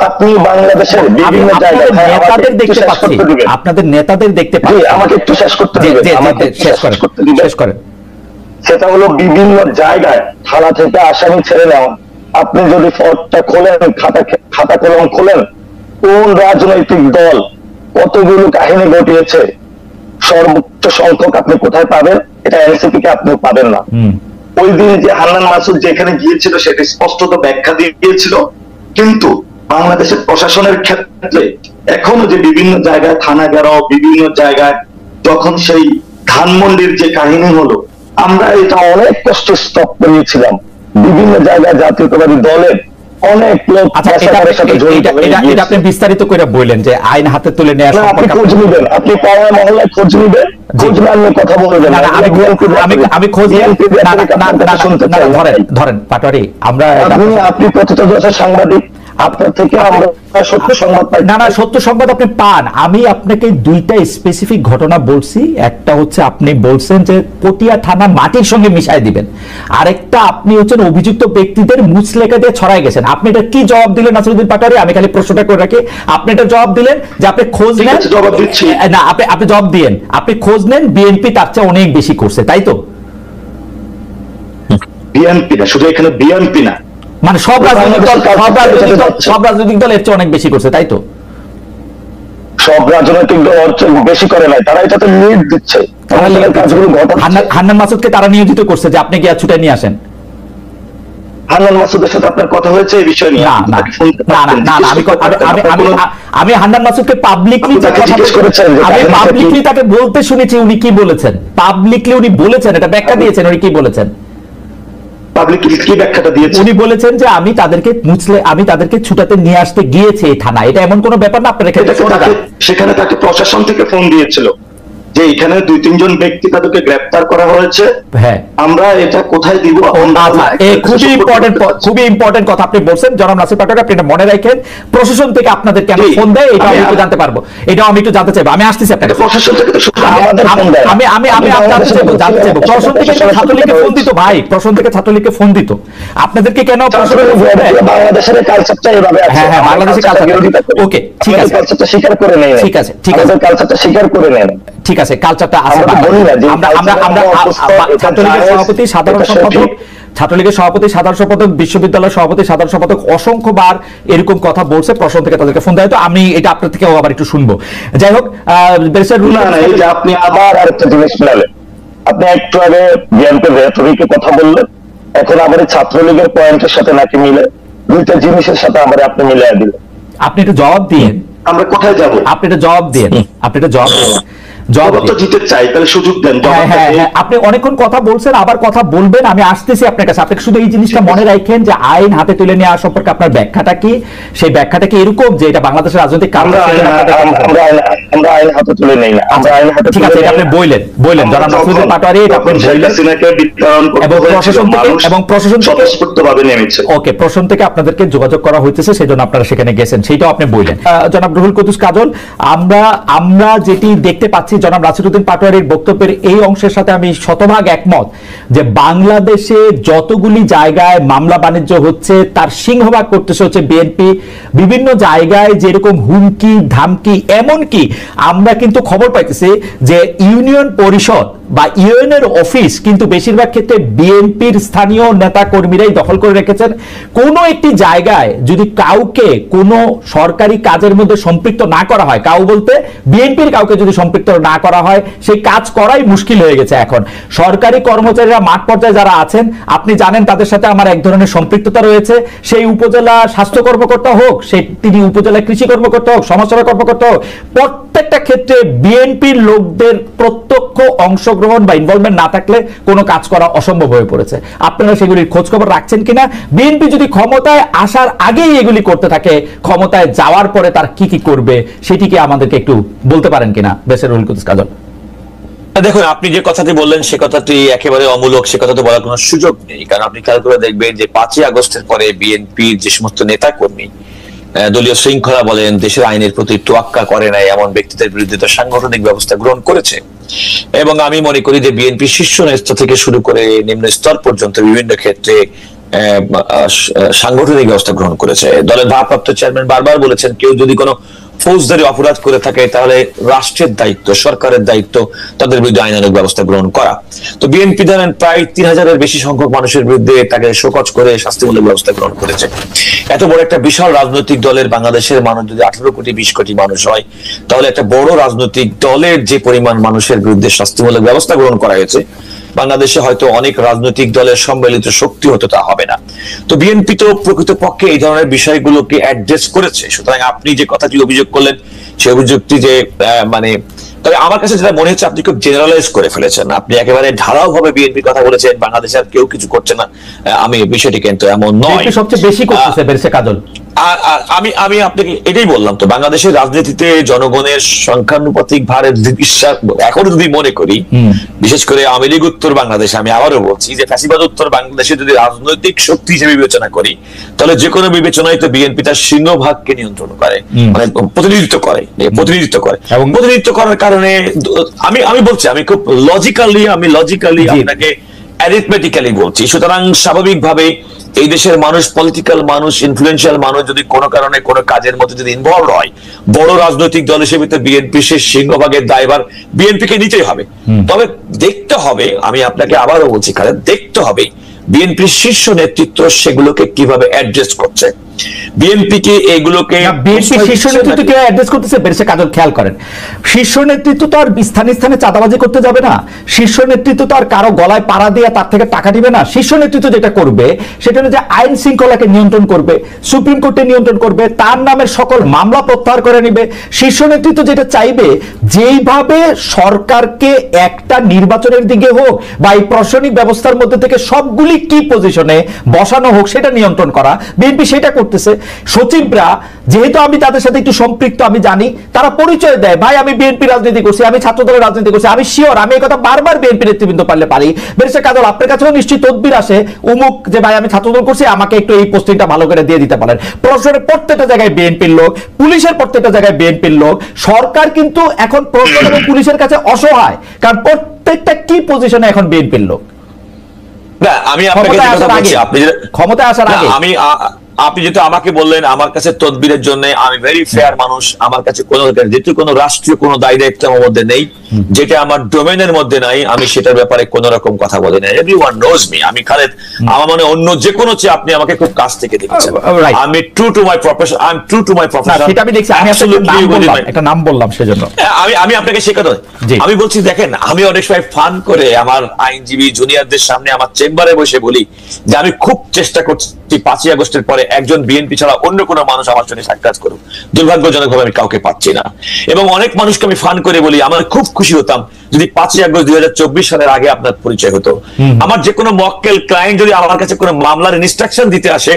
Speaker 3: আপনি বাংলাদেশের বিভিন্ন জায়গায়
Speaker 1: নেতাদের দেখতে পাচ্ছি, আপনাদের নেতাদের দেখতে পাচ্ছি।
Speaker 3: আমাকে একটু শেষ করতে দিবেন,
Speaker 1: শেষ করেন।
Speaker 3: সেটা হলো বিভিন্ন জায়গায় থানা থেকে আসামি ছেড়ে নেওয়া। আপনি যদি ফর্দটা খোলেন, খাতা কলম খোলেন, কোন রাজনৈতিক দল কতগুলো কাহিনী ঘটিয়েছে, সর্বোচ্চ সংখ্যক আপনি কোথায় পাবেন? এটা এনসিপি কে আপনি পাবেন না। ওই দিন যে হান্নান মাসুদ যেখানে গিয়েছিল সেটা স্পষ্টত ব্যাখ্যা দিয়েছিল, কিন্তু বাংলাদেশের প্রশাসনের ক্ষেত্রে এখনো যে বিভিন্ন জায়গায় থানা ঘেরাও, বিভিন্ন জায়গায় যখন সেই ধানমন্ডির যে কাহিনী হলো, আমরা এটা অনেক কষ্ট স্টপ করিয়েছিলাম। বিভিন্ন জায়গায় জাতীয়তাবাদী দলের অনেক লোক
Speaker 1: আপনি বিস্তারিত করে বললেন যে আইন হাতে তুলে নেওয়া,
Speaker 3: আপনি খোঁজ নিবেন, আপনি পাড়ায় মহল্লায় খোঁজ নিবেন, খোঁজ নিয়ে কথা বলবেন।
Speaker 1: আমি খোঁজ ধরেন পাটোয়ারি, আমরা
Speaker 3: আপনি প্রতিটা সাংবাদিক, আপনার থেকে আমরা সত্য সংবাদ পাই
Speaker 1: না। সত্য সংবাদ আপনি পান। আমি আপনাকে দুইটা স্পেসিফিক ঘটনা বলছি। একটা হচ্ছে আপনি বলছেন যে পটিয়া থানা মাটির সঙ্গে মিশাই দিবেন, আরেকটা আপনি হচ্ছেন অভিযুক্ত ব্যক্তিদের মুচলেখা দিয়ে ছড়াই গেছেন। আপনি এটা কি জবাব দিলেন নাসিরউদ্দিন পাটোয়ারি? আমি খালি প্রশ্নটা করে রাখি, আপনি এটা জবাব দিলেন যে আপনি খোঁজ নেন,
Speaker 3: জবাব দিচ্ছি
Speaker 1: না, আপনি জবাব দিয়েন, আপনি খোঁজ নেন বিএনপি তার চেয়ে অনেক বেশি করছে, তাই তো?
Speaker 3: বিএনপি না, শুধু এখানে বিএনপি না,
Speaker 1: মানে সব রাজনৈতিক দল এর চেয়ে অনেক বেশি করছে, তাই তো?
Speaker 3: সব রাজনৈতিক দল বেশি করে নাই, তারা এটাতে লিড দিচ্ছে। হান্নান
Speaker 1: মাসুদকে তারা নিয়োজিত করছে যে আপনি গিয়ে ছুটে নিয়ে আসেন।
Speaker 3: হান্নান মাসুদের সাথে আপনার কথা হয়েছে এই বিষয় নিয়ে?
Speaker 1: না না না না না আমি হান্নান মাসুদকে পাবলিকলি তাকে বলতে শুনেছি উনি কি বলেছেন, পাবলিকলি উনি বলেছেন, এটা ব্যাখ্যা দিয়েছেন, উনি কি বলেছেন উনি বলেছেন যে আমি তাদেরকে ছুটাতে নিয়ে আসতে গিয়েছি এই থানা, এটা এমন কোনো ব্যাপার না। আপনার
Speaker 3: সেখানে তাকে প্রশাসন থেকে ফোন দিয়েছিল যে এখানে 2-3 ব্যক্তি তাদেরকে গ্রেফতার করা হয়েছে,
Speaker 1: হ্যাঁ
Speaker 3: আমরা এটা কোথায় দিব?
Speaker 1: খুবই ইম্পর্টেন্ট কথা আপনি বলছেন জনাব নাসির পাটোয়ারি, আপনি এটা মনে রাখেন। প্রশাসন থেকে আপনাদের কেন ফোন দেয় এটা আমি একটু জানতে পারবো, এটাও আমি একটু জানতে চাইবো। আমি আসতেছি আপনাকে,
Speaker 3: প্রশাসন থেকে
Speaker 1: আমি জানতে চাইবো প্রশাসন থেকে ছাত্রলীগকে ফোন দিত ভাই, প্রশাসন থেকে ছাত্রলীগকে ফোন দিত আপনাদেরকে কেন?
Speaker 3: বাংলাদেশের কালচারটা এভাবে আছে।
Speaker 1: হ্যাঁ বাংলাদেশের কালচার, ওকে ঠিক আছে,
Speaker 3: কালচারটা স্বীকার করে নেন, ঠিক আছে কালচারটা স্বীকার করে নেন,
Speaker 1: ঠিক আছে কালচারটা আছে। ছাত্রলীগের সভাপতি সাধারণ সম্পাদক, বিশ্ববিদ্যালয়ের সভাপতি সাধারণ সম্পাদক অসংখ্যবার এরকম কথা বলছে, প্রশাসন থেকে তাদেরকে ফোন দেয়। তো আমি এটা আপনার থেকেও আবার একটু শুনবো। যাই হোক,
Speaker 3: আপনি আবার আরেকটা জিনিস বললেন, আপনি একটু আগে বিএনপির রেটরিকে কথা বললেন, এখন আবার ছাত্রলীগের পয়েন্টের সাথে নাকি মিলে, দুইটা জিনিসের সাথে আবার আপনি মিলিয়ে দিলেন।
Speaker 1: আপনি একটু জবাব দিয়েন,
Speaker 3: আমরা কোথায় যাব?
Speaker 1: আপনি এটা জবাব দিয়েন, আপনি এটা জবাব দিন। আপনি অনেকক্ষণ কথা বলছেন, আবার কথা বলবেন, আমি আসতেছি আপনার কাছে। আপনি শুধু এই জিনিসটা মনে রাখেন যে আইন হাতে তুলে নেওয়া সম্পর্কে আপনার ব্যাখ্যাটা কি, সেই ব্যাখ্যাটা কি এরকম যে এটা বাংলাদেশের রাজনৈতিক কারণ?
Speaker 3: আমরা আইন হাতে তুলে নেই না, আমরা আইন হাতে,
Speaker 1: ঠিক আছে, এটা আপনি বললেন জনাব নাসির পাটোয়ারি, এটা আপনি বললেন, এবং প্রশাসন
Speaker 3: স্বতঃস্ফূর্তভাবে নেমেছে।
Speaker 1: ওকে, প্রশাসন থেকে আপনাদেরকে যোগাযোগ করা হইতেছে, সেজন্য আপনারা সেখানে গেছেন, সেটাও আপনি বললেন। জনাব রুহুল কুদ্দুস কাজল, আমরা যেটি দেখতে পাচ্ছি জনাব নাসিরউদ্দিন পাটোয়ারির বক্তব্যের এই অংশের সাথে আমি শতভাগ একমত যে বাংলাদেশে যতগুলি জায়গায় মামলা বাণিজ্য হচ্ছে তার সিংহভাগ করতেছে হচ্ছে বিএনপি। বিভিন্ন জায়গায় যেরকম হুমকি ধামকি, এমনকি আমরা কিন্তু খবর পাইতেছি যে ইউনিয়ন পরিষদ বা ইউএনের অফিস কিন্তু বেশিরভাগ ক্ষেত্রে বিএনপির স্থানীয় নেতা কর্মীরাই দখল করে রেখেছেন। কোনো একটি জায়গায় যদি কাউকে কোনো সরকারি কাজের মধ্যে সম্পৃক্ত না করা হয়, কাউ বলতে বিএনপির কাউকে যদি সম্পৃক্ত না করা হয়, সেই কাজ করাই মুশকিল হয়ে গেছে এখন। সরকারি কর্মচারীরা মাঠ পর্যায়ে যারা আছেন, আপনি জানেন তাদের সাথে আমার এক ধরনের সম্পৃক্ততা রয়েছে। সেই উপজেলা স্বাস্থ্য কর্মকর্তা হোক, তিনি উপজেলা কৃষি কর্মকর্তা হোক, সমাজসেবা কর্মকর্তা হোক, প্রত্যেকটা ক্ষেত্রে বিএনপির লোকদের প্রত্যক্ষ অংশগ্রহণ বা ইনভলভমেন্ট না থাকলে কোনো কাজ করা অসম্ভব হয়ে পড়েছে। আপনারা সেগুলির খোঁজ খবর রাখছেন কিনা? বিএনপি যদি ক্ষমতায় আসার আগেই এগুলি করতে থাকে, ক্ষমতায় যাওয়ার পরে তার কি কি করবে সেটিকে আমাদেরকে একটু বলতে পারেন কিনা বেসের রুহুল কুদ্দুস কাজল?
Speaker 2: দেখুন, আপনি যে কথাটি বললেন সে কথাটি একেবারে অমূলক, সে কথা তো বলার কোনো সুযোগ নেই। কারণ আপনি খেয়াল করে দেখবেন যে 5ই আগস্টের পরে বিএনপির যে সমস্ত নেতা কর্মী দলীয় শৃঙ্খলা বলেন, দেশের আইনের প্রতি তোয়াক্কা করে নাই এমন ব্যক্তিদের বিরুদ্ধে তো সাংগঠনিক ব্যবস্থা গ্রহণ করেছে। এবং আমি মনে করি যে বিএনপি শীর্ষ স্তর থেকে শুরু করে নিম্ন স্তর পর্যন্ত বিভিন্ন ক্ষেত্রে সাংগঠনিক ব্যবস্থা গ্রহণ করেছে। দলের ভারপ্রাপ্ত চেয়ারম্যান বারবার বলেছেন, কেউ যদি কোনো ফৌজদারি অপরাধ করে থাকে তাহলে রাষ্ট্রের দায়িত্ব, সরকারের দায়িত্ব তাদের বিরুদ্ধে আইনানুগ ব্যবস্থা গ্রহণ করা। তো বিএনপি ধরেন প্রায় 3000-এর বেশি সংখ্যক মানুষের বিরুদ্ধে তাকে শোকজ করে শাস্তিমূলক ব্যবস্থা গ্রহণ করেছে। এত বড় একটা বিশাল রাজনৈতিক দলের বাংলাদেশের মানুষ যদি 18 কোটি 20 কোটি মানুষ হয়, তাহলে একটা বড় রাজনৈতিক দলের যে পরিমাণ মানুষের বিরুদ্ধে শাস্তিমূলক ব্যবস্থা গ্রহণ করা হয়েছে, বাংলাদেশে হয়তো অনেক রাজনৈতিক দলের সম্মিলিত শক্তি হতো তা হবে না। তো বিএনপি তো প্রকৃতপক্ষে এই ধরনের বিষয়গুলোকে অ্যাড্রেস করেছে। সুতরাং আপনি যে কথাটি অভিযোগ করলেন, সেই অভিযোগটি যে তবে আমার কাছে যেটা মনে হচ্ছে আপনি খুব জেনারেলাইজ করে ফেলেছেন। আপনি একেবারে ঢালাও ভাবে বিএনপির কথা বলেছেন, বাংলাদেশে আর কেউ কিছু করছে না। আমি বিষয়টি কিন্তু এমন নয়,
Speaker 1: সবচেয়ে বেশি করতেছে বেরসে কাজল।
Speaker 2: আমি আপনাকে এটাই বললাম, তো বাংলাদেশের রাজনীতিতে জনগণের সংখ্যানুপাতিক ভারের বিশ্বাস এখনো যদি মনে করি, বিশেষ করে আওয়ামী লীগ উত্তর বাংলাদেশে, আমি আবারও বলছি যে ফ্যাসিবাদ উত্তর বাংলাদেশে যদি রাজনৈতিক শক্তি হিসেবে বিবেচনা করি, তাহলে যে কোনো বিবেচনায় তো বিএনপি তার সিংহভাগকে নিয়ন্ত্রণ করে, মানে প্রতিনিধিত্ব করে এবং প্রতিনিধিত্ব করার কারণে আমি বলছি, আমি খুব লজিক্যালি আপনাকে অ্যারিথমেটিক্যালি বলছি। সুতরাং স্বাভাবিকভাবে এই দেশের মানুষ, পলিটিক্যাল মানুষ, ইনফ্লুয়েন্সিয়াল মানুষ যদি কোনো কারণে কোনো কাজের মধ্যে যদি ইনভলভ হয়, বড় রাজনৈতিক দল হিসেবে তো বিএনপি সে সিংহভাগের দায়ভার বিএনপিকে নিতেই হবে। তবে দেখতে হবে, আমি আপনাকে আবারও বলছি, দেখতে হবে বিএনপির শীর্ষ নেতৃত্ব সেগুলোকে কিভাবে অ্যাড্রেস করছে, বিএনপি কি এগুলোকে
Speaker 1: বিএনপি শীর্ষ নেতৃত্ব কি অ্যাড্রেস করতেছে? বেশি কাজল খেয়াল করেন, শীর্ষ নেতৃত্ব তো আর স্থানে স্থানে চাঁদাবাজি করতে যাবে না, শীর্ষ নেতৃত্ব তো আর কারো গলায় পাড়া দিয়ে তার থেকে টাকা দিবে না। শীর্ষ নেতৃত্ব যেটা করবে সেটা হলো যে আইন শৃঙ্খলাকে নিয়ন্ত্রণ করবে, সুপ্রিম কোর্টে নিয়ন্ত্রণ করবে, তার নামের সকল মামলা প্রত্যাহার করে নেবে। শীর্ষ নেতৃত্ব যেটা চাইবে যেইভাবে সরকারকে একটা নির্বাচনের দিকে হোক বা এই প্রশাসনিক ব্যবস্থার মধ্যে থেকে সবগুলি কি পজিশনে বসানো হোক সেটা নিয়ন্ত্রণ করা, বিএনপি সেটা করতেছে। সচিবরা যেহেতু আমি তাদের সাথে একটু সম্পৃক্ত, আমি জানি তারা পরিচয় দেয়, ভাই আমি বিএনপি রাজনীতি করছি, আমি ছাত্র দলের রাজনীতি করছি, আমি শিওর, আমি এই কথা বারবার বিএনপি নেতৃবৃন্দ পারলে পারি। ব্যারিস্টার কাজল আপনার কাছেও নিশ্চয়ই তদবির আসে উমুক যে ভাই আমি ছাত্র দল করছি, আমাকে একটু এই পোস্টিংটা ভালো করে দিয়ে দিতে পারেন। প্রশাসনের প্রত্যেকটা জায়গায় বিএনপির লোক, পুলিশের প্রত্যেকটা জায়গায় বিএনপির লোক। সরকার কিন্তু এখন প্রশাসন এবং পুলিশের কাছে অসহায়, কারণ প্রত্যেকটা কি পজিশনে এখন বিএনপির লোক।
Speaker 2: না আমি আপনাকে
Speaker 1: ক্ষমতা আসার আগে
Speaker 2: আপনি যেটা আমাকে বললেন আমার কাছে তদবিরের জন্য, আমি ভেরি ফেয়ার মানুষ, আমার কাছে যেহেতু কোনো রাষ্ট্রীয় কোনো দায় দায়িত্ব আমার মধ্যে নেই, যেটা আমার ডোমেনের মধ্যে নাই, আমি সেটার ব্যাপারে কোন রকম কথা বলি না। এভরিওয়ান নোজ মি, আমি খালেদ, আমার মনে অন্য যে কোনো চেয়ে আপনি আমাকে খুব কাছ থেকে দেখেছেন, আমি true to my profession, I am true to my profession.
Speaker 1: সেটা আমি দেখছি, আমি একটা নাম বললাম সেজন্য
Speaker 2: আমি আপনাকে শেখাতে, আমি বলছি দেখেন, আমি অনেক সময় ফান করে আমার আইনজীবী জুনিয়রদের সামনে আমার চেম্বারে বসে বলি যে আমি খুব চেষ্টা করছি 5ই আগস্টের পরে একজন বিএনপি ছাড়া অন্য কোনো মানুষ আমার সঙ্গে সাক্ষাৎ করুক, দুর্ভাগ্যজনকভাবে আমি কাউকে পাচ্ছি না। এবং অনেক মানুষকে আমি ফান করে বলি আমার খুব খুশি হতাম যদি 5ই আগস্ট 2024 সালের আগে আপনার পরিচয় হতো। আমার যে কোনো মক্কেল ক্লায়েন্ট যদি আমার কাছে কোনো মামলার ইনস্ট্রাকশন দিতে আসে,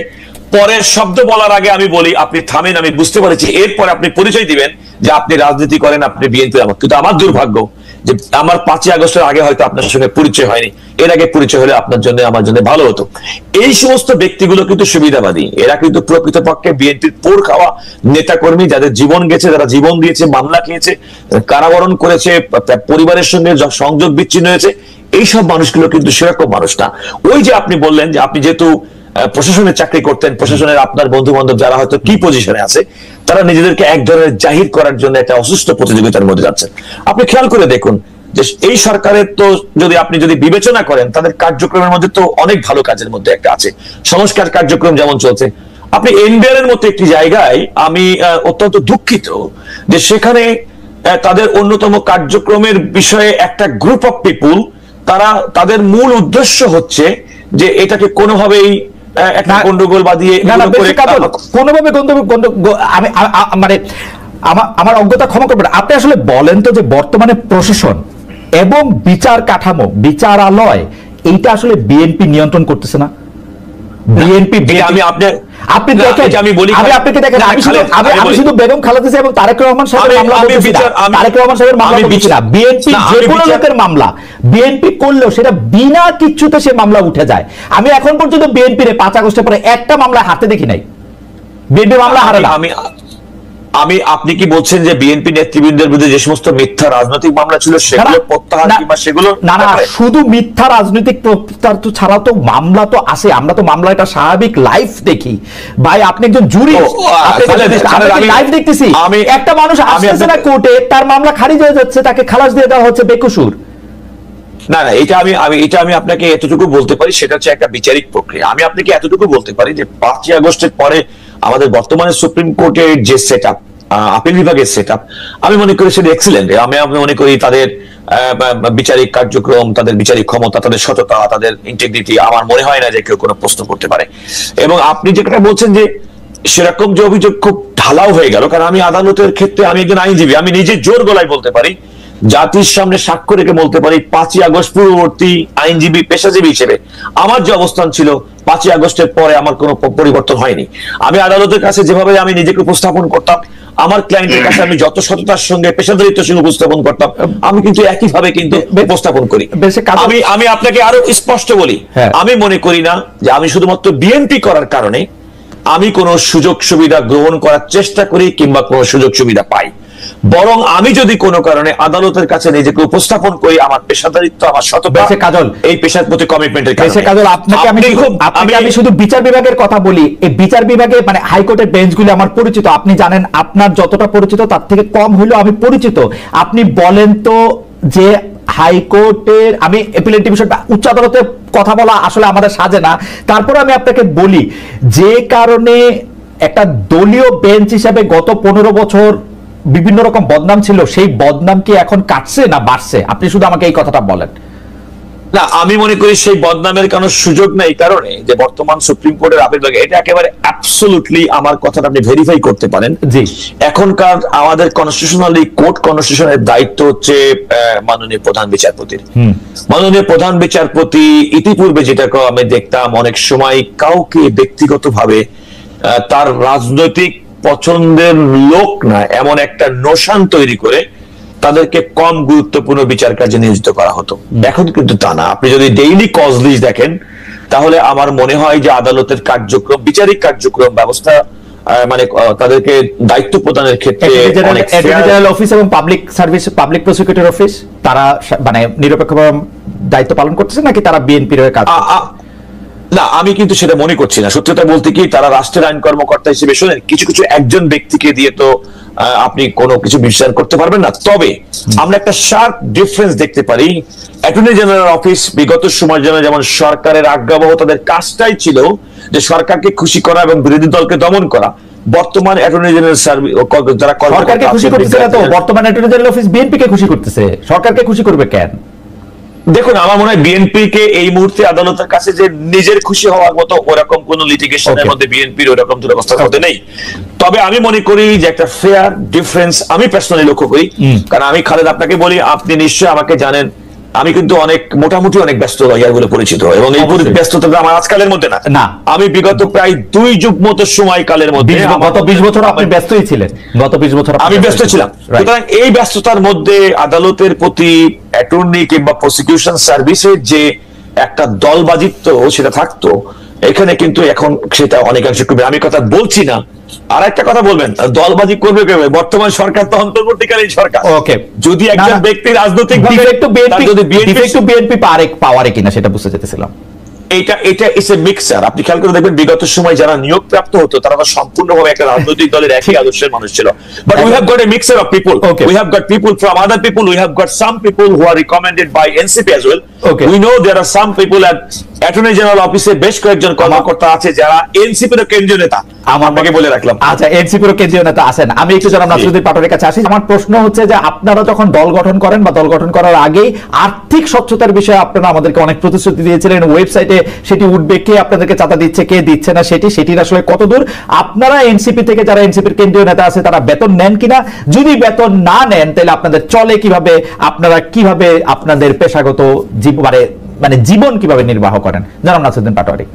Speaker 2: পরের শব্দ বলার আগে আমি বলি আপনি থামেন, আমি বুঝতে পারছি, এরপরে আপনি পরিচয় দিবেন যে আপনি রাজনীতি করেন, আপনি বিএনপি। কিন্তু আমার দুর্ভাগ্য যে আমার 5ই আগস্টের আগে হয়তো আপনার সঙ্গে পরিচয় হয়নি, এর আগে পরিচয় হলে আপনার জন্য আমার জন্য ভালো হতো। এই সমস্ত ব্যক্তিগুলো কিন্তু সুবিধাবাদী, এরা কিন্তু প্রকৃতপক্ষে বিএনপির পোর খাওয়া নেতাকর্মী, যাদের জীবন গেছে, যারা জীবন দিয়েছে, মামলা খেয়েছে, কারাবরণ করেছে, পরিবারের সঙ্গে সংযোগ বিচ্ছিন্ন হয়েছে, এইসব মানুষগুলো কিন্তু সেরকম মানুষ না। ওই যে আপনি বললেন যে আপনি যেহেতু প্রশাসনের চাকরি করতেন, প্রশাসনের আপনার বন্ধু বান্ধব যারা হয়তো কি পজিশনে আছে, তারা নিজেদেরকে এক ধরনের জাহির করার জন্য একটা অসুস্থ প্রতিযোগিতার মধ্যে যাচ্ছেন। আপনি খেয়াল করে দেখুন যে এই সরকারের তো আপনি যদি বিবেচনা করেন, তাদের কার্যক্রমের মধ্যে তো অনেক ভালো কাজের মধ্যে একটা আছে, সংস্কার কার্যক্রম যেমন চলছে। আপনি এনবিআর এর মতো একটি জায়গায় আমি অত্যন্ত দুঃখিত যে সেখানে তাদের অন্যতম কার্যক্রমের বিষয়ে একটা গ্রুপ অফ পিপুল, তারা তাদের মূল উদ্দেশ্য হচ্ছে যে এটাকে কোনোভাবেই একটা গন্ডগোল বাঁধিয়ে
Speaker 1: কোনোভাবে আমি মানে আমার অজ্ঞতা ক্ষমা করবেন, আপনি আসলে বলেন তো যে বর্তমানে প্রশাসন এবং বিচার কাঠামো, বিচারালয়, এইটা আসলে বিএনপি নিয়ন্ত্রণ করতেছে না। বিএনপি আপনি দেখেন, আমি আপনাকে দেখেন, আমি শুধু বেগম খালেদা জিয়া এবং তারেক রহমান সাহেবের মামলা বলছি না, তারেক রহমান সাহেবের মামলা বলছি না, বিএনপি যে কোনো লোকের মামলা বিএনপি করলেও সেটা বিনা কিচ্ছুতে সে মামলা উঠে যায়। আমি এখন পর্যন্ত বিএনপির 5 আগস্টের পরে একটা মামলা হাতে দেখি নাই, বিএনপি মামলা হারে না।
Speaker 2: আপনি কি বলছেন যে বিএনপি নেতৃবৃন্দের বিরুদ্ধে যে সমস্ত মিথ্যা রাজনৈতিক মামলা ছিল সেগুলো প্রত্যাহার, কিংবা সেগুলো
Speaker 1: না শুধু মিথ্যা রাজনৈতিক প্রত্যাহার তো ছাড়াও তো মামলা তো আছে, আমরা তো মামলা এটা স্বাভাবিক লাইফ দেখি। ভাই আপনি একজন জুরি, আমি লাইভ দেখতেছি, একটা মানুষ আসছে না কোর্টে, তার মামলা খারিজ হয়ে যাচ্ছে, তাকে খালাস দিয়ে দেওয়া হচ্ছে বেকসুর।
Speaker 2: না এটা আমি আপনাকে এতটুকু বলতে পারি, সেটা হচ্ছে একটা বিচারিক প্রক্রিয়া। আমি আপনাকে এতটুকু বলতে পারি যে 5ই আগস্টের পরে আমাদের বর্তমানে সুপ্রিম কোর্টের যে সেট আপ, আপিল বিভাগের সেট আপ, আমি মনে করি সেটা এক্সিলেন্ট। আমি মনে করি তাদের বিচারিক কার্যক্রম, তাদের বিচারিক ক্ষমতা, তাদের সততা, তাদের ইন্টিগ্রিটি, আমার মনে হয় না যে কেউ কোনো প্রশ্ন করতে পারে। এবং আপনি যেটা বলছেন যে সেরকম যে অভিযোগ খুব ঢালাও হয়ে গেল, কারণ আমি আদালতের ক্ষেত্রে আমি একজন আইনজীবী, আমি নিজে জোর গলায় বলতে পারি, জাতির সামনে সাক্ষ্য রেখে বলতে পারি, 5ই আগস্ট পূর্ববর্তী আইনজীবী, পেশাজীবী হিসেবে আমার যে অবস্থান ছিল 5ই আগস্টের পরে আমার কোনো পরিবর্তন হয়নি। আমি আদালতের কাছে যেভাবে আমি নিজেকে উপস্থাপন করতাম, আমার ক্লায়েন্টের কাছে আমি যত সততার সঙ্গে, পেশাদারিত্বের সঙ্গে উপস্থাপন করতাম, আমি কিন্তু একইভাবে কিন্তু উপস্থাপন করি। আমি আপনাকে আরো স্পষ্ট বলি, আমি মনে করি না যে আমি শুধুমাত্র বিএনপি করার কারণে আমি কোনো সুযোগ সুবিধা গ্রহণ করার চেষ্টা করি কিংবা কোনো সুযোগ সুবিধা পাই, বরং আমি যদি কোনো কারণে আদালতের কাছে নিজেকে উপস্থাপন করি আমার পেশাদারিত্ব, আমার সততা, কাজল, এই পেশার প্রতি কমিটমেন্টের কারণে। কাজল, আপনাকে আমি শুধু বিচার বিভাগের কথা বলি, এই বিচার বিভাগে মানে হাইকোর্টের বেঞ্চগুলি আমার পরিচিত, আপনি জানেন আপনার যতটা পরিচিত তার থেকে কম হইলেও আমি পরিচিত। আপনি বলেন তো যে হাইকোর্টের, আমি এপিলেট ডিভিশন, উচ্চ আদালতে
Speaker 1: কথা বলা আসলে আমাদের সাজে না। তারপর আমি আপনাকে বলি, যে কারণে একটা দলীয় বেঞ্চ হিসাবে গত 15 বছর বিভিন্ন রকম বদনাম ছিল, সেই বদনাম কি এখন কাটছে না বাড়ছে? আপনি শুধু আমাকে এই কথাটা বলেন।
Speaker 2: না, আমি মনে করি সেই বদনামের কোনো সুযোগ নেই, কারণে যে বর্তমান সুপ্রিম কোর্টের আপিল বিভাগ এটা একেবারে অ্যাবসলিউটলি, আমার কথাটা আপনি ভেরিফাই করতে পারেন।
Speaker 1: জি,
Speaker 2: এখনকার আমাদের কনস্টিটিউশনালি কোর্ট কনস্টিটিউশনের দায়িত্ব হচ্ছে মাননীয় প্রধান বিচারপতির। মাননীয় প্রধান বিচারপতি ইতিপূর্বে যেটা আমি দেখতাম, অনেক সময় কাউকে ব্যক্তিগতভাবে তার রাজনৈতিক পছন্দের লোক না এমন একটা নোশান তৈরি করে তাদেরকে কম গুরুত্বপূর্ণ বিচার কার্যে নিয়োজিত করা হতো। এখন কিন্তু তা না। আপনি যদি ডেইলি কজ লিস্ট দেখেন, তাহলে আমার মনে হয় যে আদালতের কার্যক্রম, বিচারিক কার্যক্রম ব্যবস্থা মানে তাদেরকে দায়িত্ব প্রদানের ক্ষেত্রে
Speaker 1: জেনারেল অফিস এবং public service, public prosecutor office, তারা মানে নিরপেক্ষভাবে দায়িত্ব পালন করতেছে নাকি তারা বিএনপির হয়ে কাজ করছে?
Speaker 2: না, আমি কিন্তু সেটা মনে করছি না। সত্যতা বলতে কি, তারা রাষ্ট্রের আইন কর্মকর্তা হিসেবে শোনেন, কিছু কিছু একজন ব্যক্তিকে দিয়ে তো আপনি কোনো কিছু বিচার করতে পারবেন না। তবে আমরা একটা শার্প ডিফারেন্স দেখতে পারি। অ্যাটর্নি জেনারেল অফিস বিগত সময়ের জন্য যেমন সরকারের আজ্ঞাবহ তাদের কাজটাই ছিল যে সরকারকে খুশি করা এবং বিরোধী দলকে দমন করা। বর্তমান অ্যাটর্নি জেনারেল যারা
Speaker 1: সরকারকে খুশি করতেছে না তো, বর্তমান অ্যাটর্নি জেনারেল অফিস বিএনপি কে খুশি করতেছে, সরকারকে খুশি করবে কেন?
Speaker 2: দেখুন, আমার মনে হয় বিএনপি কে এই মুহূর্তে আদালতের কাছে যে নিজের খুশি হওয়ার মতো ওরকম কোন লিটিগেশনের মধ্যে বিএনপির ওরকম দুরবস্থার মধ্যে নেই। তবে আমি মনে করি যে একটা ফেয়ার ডিফারেন্স আমি পার্সোনালি লক্ষ্য করি। কারণ আমি খালেদ আপনাকে বলি, আপনি নিশ্চয়ই আমাকে জানেন, আমি কিন্তু মোটামুটি অনেক ব্যস্ত লয়ার বলে পরিচিত, এবং এই ব্যস্ততা আমার আজকালের মধ্যে না। আমি বিগত প্রায় 2 যুগ মতো সময়কালের মধ্যে,
Speaker 1: গত 20 বছর আপনি ব্যস্তই ছিলেন, গত 20 বছর
Speaker 2: আমি ব্যস্ত ছিলাম। সুতরাং এই ব্যস্ততার মধ্যে আদালতের প্রতি অ্যাটর্নি কিংবা প্রসিকিউশন সার্ভিসের যে একটা দলবাজিত্ব সেটা থাকতো, এখানে কিন্তু এখন সেটা অনেকাংশে কমে। আমি কথা বলছি না, আর একটা কথা বলবেন, দলবাজি করবে কেবে? বর্তমান সরকার তো অন্তর্বর্তীকালীন সরকার।
Speaker 1: ওকে,
Speaker 2: যদি একজন ব্যক্তি রাজনৈতিক
Speaker 1: বিএনপি পাওয়ারে কিনা সেটা বুঝতে যেতেছিলাম।
Speaker 2: এটা ইটস এ মিক্সার। আপনি খেয়াল করে দেখবেন, বিগত সময় যারা নিয়োগ প্রাপ্ত হতো তারা তো সম্পূর্ণভাবে একটা রাজনৈতিক দলের একই আদর্শের মানুষ ছিল। But we have got a mixture of people. We have got people from other people. We have got some people who are recommended by NCP as well. We know there are some people at attorney general অফিসে বেশ কয়েকজন কর্মকর্তা আছে যারা এনসিপির কেন্দ্রীয় নেতা। আমাকে বলে রাখলাম।
Speaker 1: আচ্ছা, এনসিপির কেন্দ্রীয় নেতা আছেন। আমি একটু জনাব নাসিরুদ্দিন পাটোয়ারির কাছে আসি। আমার প্রশ্ন হচ্ছে যে আপনারা যখন দল গঠন করেন বা দল গঠন করার আগেই আর্থিক স্বচ্ছতার বিষয়ে আপনারা আমাদেরকে অনেক প্রতিশ্রুতি দিয়েছিলেন। ওয়েবসাইটে সেটি উঠবে, কে আপনাদেরকে চাঁদা দিচ্ছে, কে দিচ্ছে না, সেটির আসলে কতদূর আপনারা এনসিপি থেকে, যারা এনসিপির কেন্দ্রীয় নেতা আছে, তারা বেতন নেন কিনা? যদি বেতন না নেন তাহলে আপনাদের চলে কিভাবে? আপনারা কিভাবে আপনাদের পেশাগত মানে জীবন কিভাবে নির্বাহ করেন? জনাব নাসিরুদ্দিন পাটোয়ারি,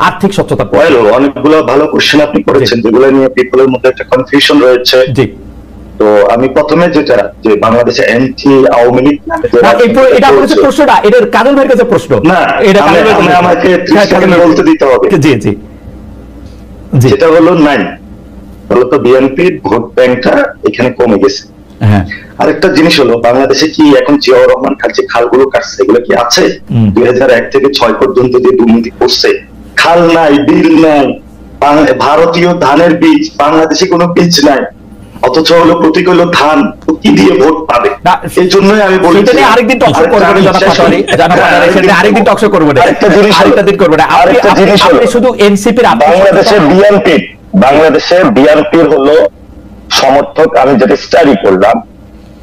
Speaker 1: আর্থিক স্বচ্ছতা।
Speaker 3: অনেকগুলো ভালো কোশ্চেন আপনি করেছেন, যেগুলো নিয়ে পিপলের মধ্যে একটা কনফিউশন রয়েছে।
Speaker 1: জি,
Speaker 3: তো আমি প্রথমে যেটা যে বাংলাদেশে অ্যান্টি আওয়ামী লীগ নামে
Speaker 1: এটা হচ্ছে প্রশ্নটা, এটা কাজল ভাইয়ের কাছে প্রশ্ন
Speaker 3: না, এটা আমাকে 30 সেকেন্ড বলতে দিতে হবে।
Speaker 1: জি জি জি,
Speaker 3: যেটা হলো নাই মূলত বিএনপির ভোট ব্যাংকটা এখানে কমে গেছে।
Speaker 1: হ্যাঁ,
Speaker 3: আরেকটা জিনিস হলো, বাংলাদেশে কি এখন জিয়াউর রহমান খাল যে খালগুলো কাটছে এগুলো কি আছে? 2001 থেকে 6 পর্যন্ত যে দুর্নীতি করছে, খাল নাই, বিল নাই, ভারতীয় ধানের বীজ, বাংলাদেশে কোনো বীজ নাই, অথচ হলো প্রতীক হলো ধান, কি দিয়ে ভোট পাবে? এই জন্যই আমি বলি
Speaker 1: সেটা নিয়ে আরেকদিন টকশো করব না, জনাব পাটোয়ারি, সেটা আরেকদিন টকশো করব না, আরেকটা দিন করব না। আপনি শুধু এনসিপির,
Speaker 3: বাংলাদেশে বিএনপির হলো সমর্থক। আমি যেটা স্টাডি করলাম,